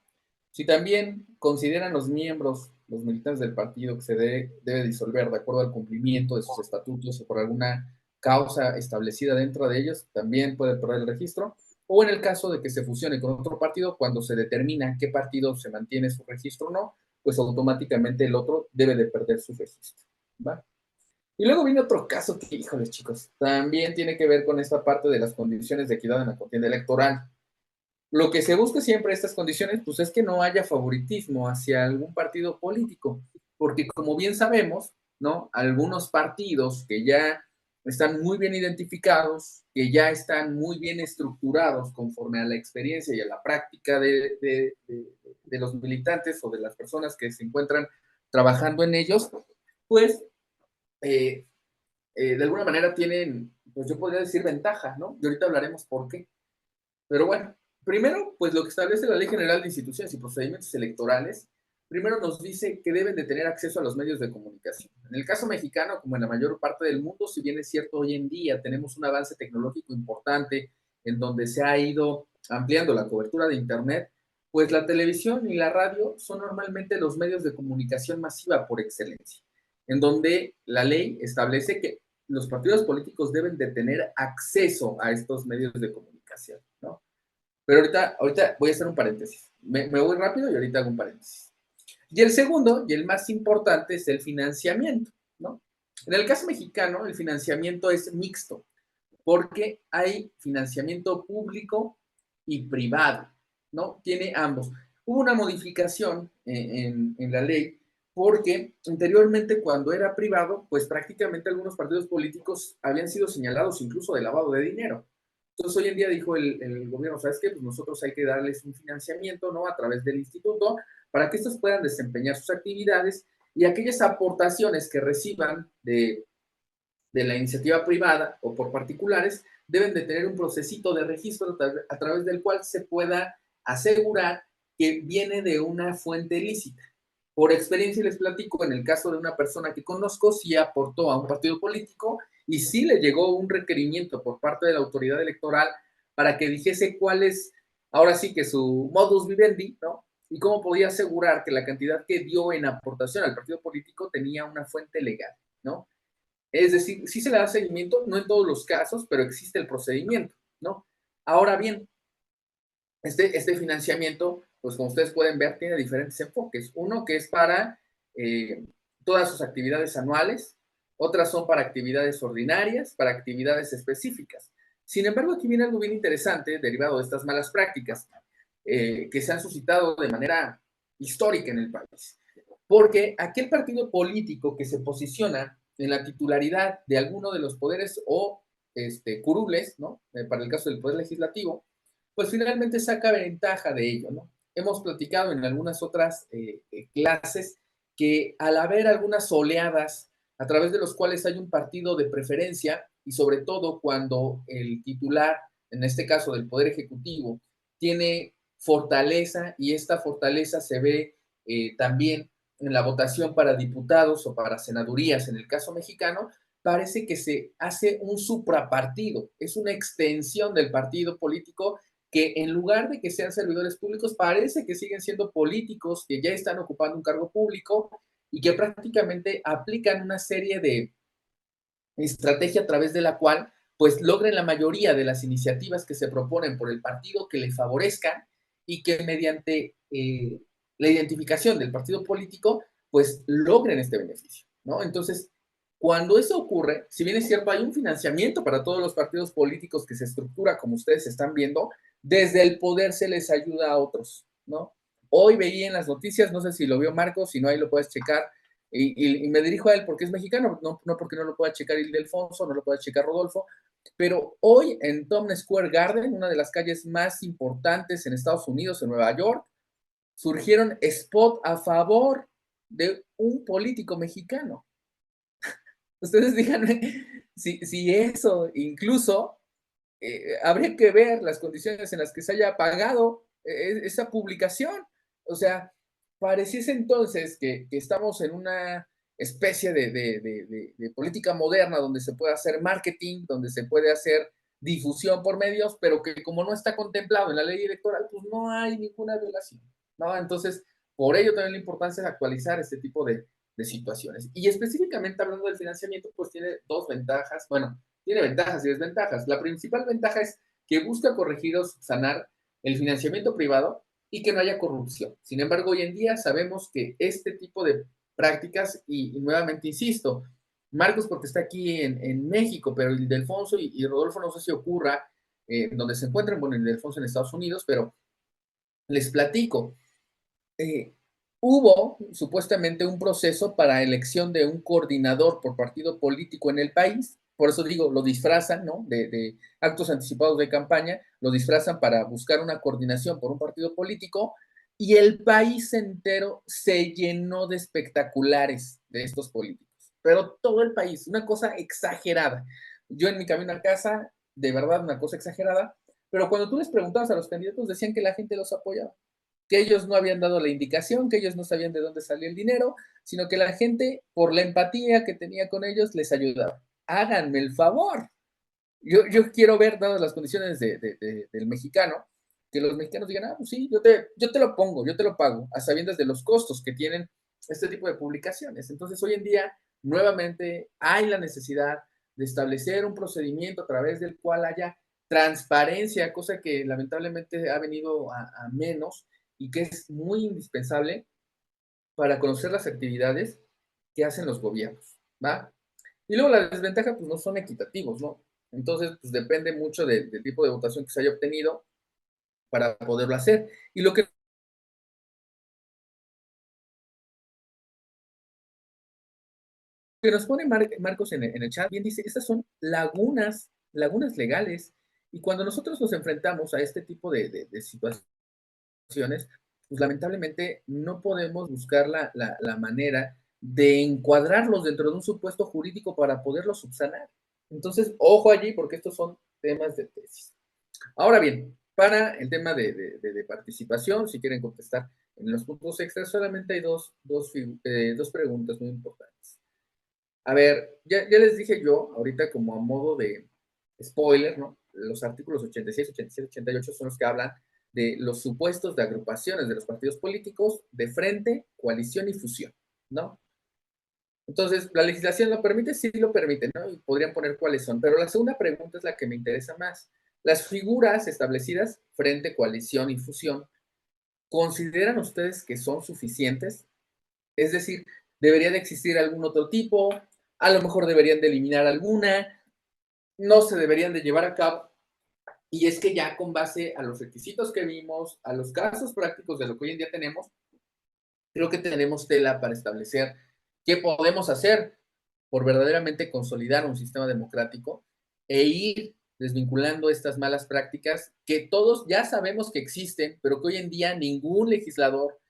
si también consideran los miembros, los militantes del partido que se debe disolver de acuerdo al cumplimiento de sus estatutos o por alguna causa establecida dentro de ellos, también puede perder el registro. O en el caso de que se fusione con otro partido, cuando se determina qué partido se mantiene su registro o no, pues automáticamente el otro debe de perder su registro, ¿va? Y luego viene otro caso que, híjoles, chicos, también tiene que ver con esta parte de las condiciones de equidad en la contienda electoral. Lo que se busca siempre en estas condiciones, pues es que no haya favoritismo hacia algún partido político, porque como bien sabemos, ¿no? Algunos partidos que ya están muy bien identificados, que ya están muy bien estructurados conforme a la experiencia y a la práctica de los militantes o de las personas que se encuentran trabajando en ellos, pues eh, de alguna manera tienen, pues yo podría decir ventaja, ¿no? Y ahorita hablaremos por qué. Pero bueno, primero, pues lo que establece la Ley General de Instituciones y Procedimientos Electorales, primero nos dice que deben de tener acceso a los medios de comunicación. En el caso mexicano, como en la mayor parte del mundo, si bien es cierto hoy en día tenemos un avance tecnológico importante en donde se ha ido ampliando la cobertura de Internet, Pues la televisión y la radio son normalmente los medios de comunicación masiva por excelencia, en donde la ley establece que los partidos políticos deben de tener acceso a estos medios de comunicación, ¿no? Pero ahorita voy a hacer un paréntesis. Me voy rápido y ahorita hago un paréntesis. Y el segundo, y el más importante, es el financiamiento, ¿no? En el caso mexicano, el financiamiento es mixto, porque hay financiamiento público y privado, ¿no? Tiene ambos. Hubo una modificación en la ley porque anteriormente cuando era privado, pues prácticamente algunos partidos políticos habían sido señalados incluso de lavado de dinero. Entonces hoy en día dijo el gobierno, ¿sabes qué? Pues nosotros hay que darles un financiamiento, ¿no? A través del instituto para que estos puedan desempeñar sus actividades y aquellas aportaciones que reciban de la iniciativa privada o por particulares deben de tener un procesito de registro a través del cual se pueda asegurar que viene de una fuente lícita. Por experiencia les platico, en el caso de una persona que conozco, sí aportó a un partido político y sí le llegó un requerimiento por parte de la autoridad electoral para que dijese cuál es, ahora sí que su modus vivendi, ¿no? Y cómo podía asegurar que la cantidad que dio en aportación al partido político tenía una fuente legal, ¿no? Es decir, sí se le da seguimiento, no en todos los casos, pero existe el procedimiento, ¿no? Ahora bien, este financiamiento, pues como ustedes pueden ver, tiene diferentes enfoques. Uno que es para todas sus actividades anuales, otras son para actividades ordinarias, para actividades específicas. Sin embargo, aquí viene algo bien interesante derivado de estas malas prácticas que se han suscitado de manera histórica en el país. Porque aquel partido político que se posiciona en la titularidad de alguno de los poderes o curules, ¿no? Para el caso del Poder Legislativo, pues finalmente saca ventaja de ello, ¿no? Hemos platicado en algunas otras clases que al haber algunas oleadas a través de los cuales hay un partido de preferencia y sobre todo cuando el titular, en este caso del Poder Ejecutivo, tiene fortaleza y esta fortaleza se ve también en la votación para diputados o para senadurías, en el caso mexicano, parece que se hace un suprapartido, es una extensión del partido político que en lugar de que sean servidores públicos, parece que siguen siendo políticos que ya están ocupando un cargo público y que prácticamente aplican una serie de estrategia a través de la cual pues logren la mayoría de las iniciativas que se proponen por el partido que les favorezcan y que mediante la identificación del partido político pues logren este beneficio, ¿no? Entonces, cuando eso ocurre, si bien es cierto, hay un financiamiento para todos los partidos políticos que se estructura, como ustedes están viendo, desde el poder se les ayuda a otros, ¿no? Hoy veía en las noticias, no sé si lo vio Marcos, si no ahí lo puedes checar, y me dirijo a él porque es mexicano, no porque no lo pueda checar Ildefonso, no lo pueda checar Rodolfo, pero hoy en Times Square Garden, una de las calles más importantes en Estados Unidos, en Nueva York, surgieron spots a favor de un político mexicano. Ustedes díganme si eso incluso habría que ver las condiciones en las que se haya pagado esa publicación. O sea, pareciese entonces que estamos en una especie de política moderna donde se puede hacer marketing, donde se puede hacer difusión por medios, pero que como no está contemplado en la ley electoral, pues no hay ninguna relación, ¿no? Entonces, por ello también la importancia de actualizar este tipo de situaciones. Y específicamente hablando del financiamiento, pues tiene dos ventajas, bueno, tiene ventajas y desventajas. La principal ventaja es que busca corregir o sanar el financiamiento privado y que no haya corrupción. Sin embargo, hoy en día sabemos que este tipo de prácticas, y nuevamente insisto, Marcos porque está aquí en México, pero Ildefonso y Rodolfo no sé si ocurra donde se encuentran, bueno, Ildefonso en Estados Unidos, pero les platico. Eh, Hubo supuestamente un proceso para elección de un coordinador por partido político en el país, por eso digo, lo disfrazan, ¿no? De actos anticipados de campaña, lo disfrazan para buscar una coordinación por un partido político y el país entero se llenó de espectaculares de estos políticos, pero todo el país, una cosa exagerada. Yo en mi camino a casa, de verdad, una cosa exagerada, pero cuando tú les preguntabas a los candidatos decían que la gente los apoyaba, que ellos no habían dado la indicación, que ellos no sabían de dónde salía el dinero, sino que la gente, por la empatía que tenía con ellos, les ayudaba. Háganme el favor. Yo quiero ver, dadas las condiciones del mexicano, que los mexicanos digan, ah, pues sí, yo te lo pongo, yo te lo pago, a sabiendas de los costos que tienen este tipo de publicaciones. Entonces, hoy en día, nuevamente, hay la necesidad de establecer un procedimiento a través del cual haya transparencia, cosa que lamentablemente ha venido a menos y que es muy indispensable para conocer las actividades que hacen los gobiernos, ¿va? Y luego la desventaja, pues no son equitativos, ¿no? Entonces, pues depende mucho del tipo de votación que se haya obtenido para poderlo hacer. Y lo que nos pone Marcos en el chat, bien dice, estas son lagunas legales. Y cuando nosotros nos enfrentamos a este tipo de situaciones, pues lamentablemente no podemos buscar la manera de encuadrarlos dentro de un supuesto jurídico para poderlos subsanar. Entonces, ojo allí, porque estos son temas de tesis. Ahora bien, para el tema de participación, si quieren contestar en los puntos extras, solamente hay dos preguntas muy importantes. A ver, ya les dije yo, ahorita como a modo de spoiler, ¿no? Los artículos 86, 87, 88 son los que hablan de los supuestos de agrupaciones de los partidos políticos de frente, coalición y fusión, ¿no? Entonces, ¿la legislación lo permite? Sí lo permite, ¿no? Y podrían poner cuáles son. Pero la segunda pregunta es la que me interesa más. Las figuras establecidas, frente, coalición y fusión, ¿consideran ustedes que son suficientes? Es decir, ¿debería de existir algún otro tipo? A lo mejor deberían de eliminar alguna, no se deberían de llevar a cabo. Y es que ya con base a los requisitos que vimos, a los casos prácticos de lo que hoy en día tenemos, creo que tenemos tela para establecer qué podemos hacer por verdaderamente consolidar un sistema democrático e ir desvinculando estas malas prácticas que todos ya sabemos que existen, pero que hoy en día ningún legislador,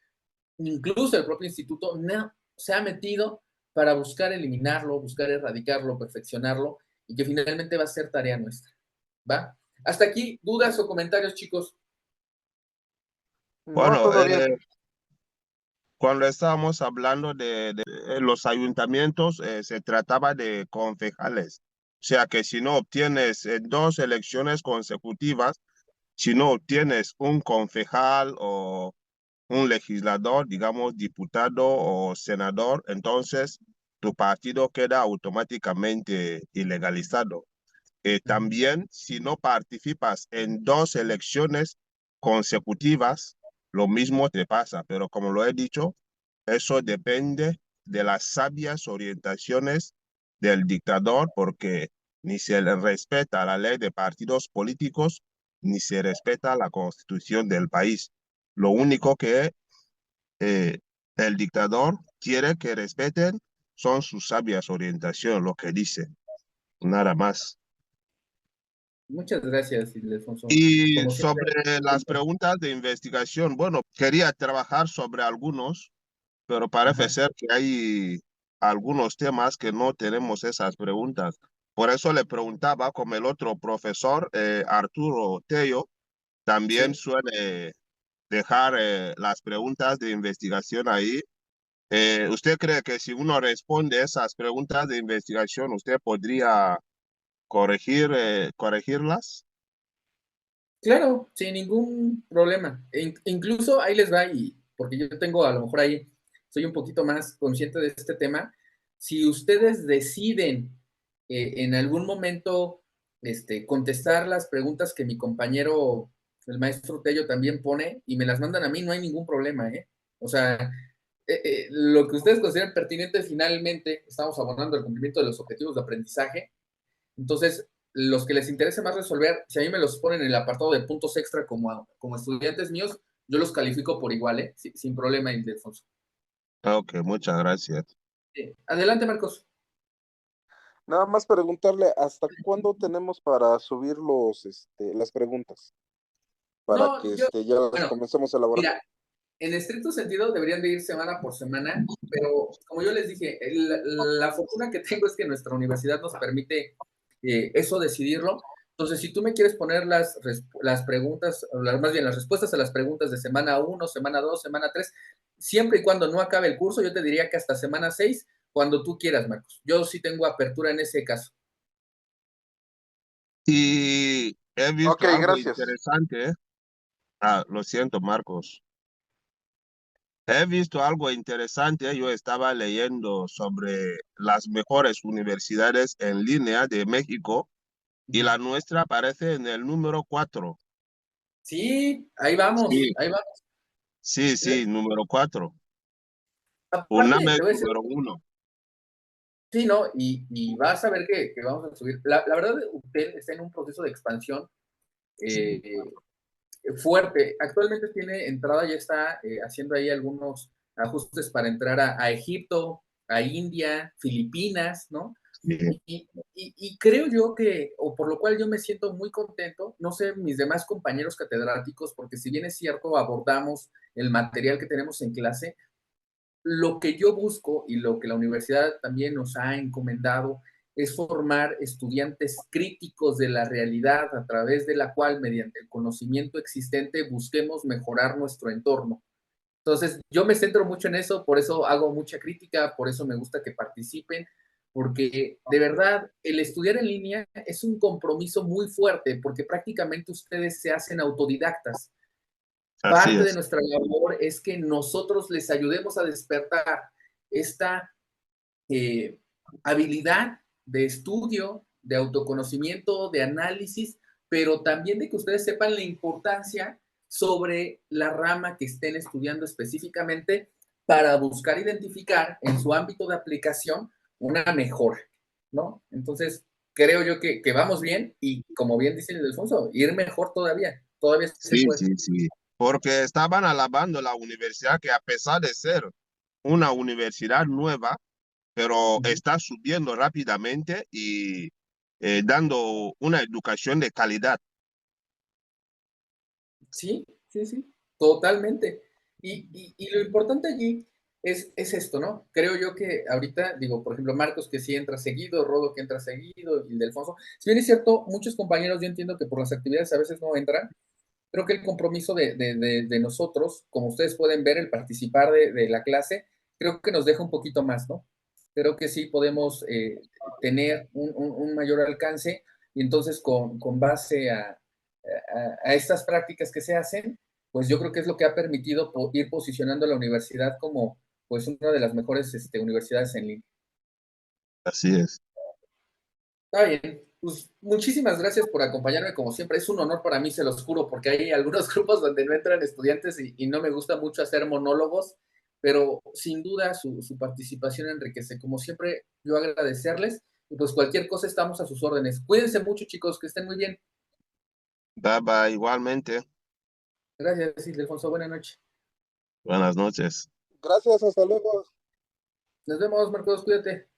incluso el propio instituto, no se ha metido para buscar eliminarlo, buscar erradicarlo, perfeccionarlo, y que finalmente va a ser tarea nuestra. ¿Va? Hasta aquí, dudas o comentarios, chicos. No, Bueno, todo bien. cuando estábamos hablando de los ayuntamientos, se trataba de concejales. O sea que si no obtienes dos elecciones consecutivas, si no obtienes un concejal o un legislador, digamos diputado o senador, entonces tu partido queda automáticamente ilegalizado. También, si no participas en dos elecciones consecutivas, lo mismo te pasa, pero como lo he dicho, eso depende de las sabias orientaciones del dictador, porque ni se le respeta la ley de partidos políticos, ni se respeta la constitución del país. Lo único que eh, el dictador quiere que respeten son sus sabias orientaciones, lo que dice, nada más. Muchas gracias, Ildefonso. Y Como siempre, sobre las preguntas de investigación, bueno, quería trabajar sobre algunos, pero parece ajá, ser que hay algunos temas que no tenemos esas preguntas. Por eso le preguntaba, como el otro profesor, Arturo Tello, también sí. suele dejar las preguntas de investigación ahí. ¿Usted cree que si uno responde esas preguntas de investigación, usted podría corregirlas? Claro, sin ningún problema. Incluso ahí les va, y porque yo tengo a lo mejor ahí, soy un poquito más consciente de este tema. Si ustedes deciden en algún momento contestar las preguntas que mi compañero, el maestro Tello, también pone y me las mandan a mí, no hay ningún problema, ¿eh? O sea, lo que ustedes consideran pertinente finalmente, estamos abonando el cumplimiento de los objetivos de aprendizaje. Entonces, los que les interese más resolver, si a mí me los ponen en el apartado de puntos extra como estudiantes míos, yo los califico por igual, ¿eh? Sin problema, Ildefonso. Ok, muchas gracias. Adelante, Marcos. Nada más preguntarle hasta cuándo tenemos para subir las preguntas, para No, que yo, ya las bueno, comencemos a elaborar. mira, en estricto sentido deberían de ir semana por semana, pero como yo les dije, la fortuna que tengo es que nuestra universidad nos permite eso decidirlo. Entonces, si tú me quieres poner las preguntas, más bien las respuestas a las preguntas de semana 1, semana 2, semana 3, siempre y cuando no acabe el curso, yo te diría que hasta semana 6, cuando tú quieras, Marcos. Yo sí tengo apertura en ese caso. Y he Ok, visto algo gracias. interesante, ¿eh? Ah, lo siento, Marcos. He visto algo interesante. Yo estaba leyendo sobre las mejores universidades en línea de México y la nuestra aparece en el número 4. Sí, ahí vamos, Sí, ahí vamos. sí, sí, número 4. UNAM Aparte, es te voy a decir, número 1. sí, ¿no? Y vas a ver que vamos a subir. La verdad, UTEL está en un proceso de expansión Sí, eh, fuerte. Actualmente tiene entrada, ya está haciendo ahí algunos ajustes para entrar a Egipto, a India, Filipinas, ¿no? sí, Y creo yo que, o por lo cual yo me siento muy contento, no sé, mis demás compañeros catedráticos, porque si bien es cierto, abordamos el material que tenemos en clase, lo que yo busco y lo que la universidad también nos ha encomendado es formar estudiantes críticos de la realidad a través de la cual, mediante el conocimiento existente, busquemos mejorar nuestro entorno. Entonces, yo me centro mucho en eso, por eso hago mucha crítica, por eso me gusta que participen, porque de verdad el estudiar en línea es un compromiso muy fuerte, porque prácticamente ustedes se hacen autodidactas. así Parte de es. nuestra labor es que nosotros les ayudemos a despertar esta eh, habilidad de estudio, de autoconocimiento, de análisis, pero también de que ustedes sepan la importancia sobre la rama que estén estudiando específicamente para buscar identificar en su ámbito de aplicación una mejora, ¿no? Entonces, creo yo que vamos bien y como bien dice el Alfonso, ir mejor todavía se Sí, puede. sí, sí. Porque estaban alabando la universidad que a pesar de ser una universidad nueva, pero está subiendo rápidamente y dando una educación de calidad. Sí, sí, sí, totalmente. Y lo importante allí es esto, ¿no? Creo yo que ahorita, digo, por ejemplo, Marcos que sí entra seguido, Rodo que entra seguido, y Ildefonso. Si bien es cierto, muchos compañeros yo entiendo que por las actividades a veces no entran, creo que el compromiso de nosotros, como ustedes pueden ver, el participar de la clase, creo que nos deja un poquito más, ¿no? Creo que sí podemos tener un mayor alcance y entonces con base a estas prácticas que se hacen, pues yo creo que es lo que ha permitido ir posicionando a la universidad como pues una de las mejores universidades en línea. Así es. Está bien. Pues muchísimas gracias por acompañarme como siempre. Es un honor para mí, se los juro, porque hay algunos grupos donde no entran estudiantes y no me gusta mucho hacer monólogos, pero sin duda su participación enriquece. Como siempre, yo agradecerles y pues cualquier cosa estamos a sus órdenes. Cuídense mucho, chicos, que estén muy bien. Bye bye, igualmente. Gracias, Ildefonso. Buenas noches. Buenas noches. Gracias, hasta luego. Nos vemos, Marcos. Cuídate.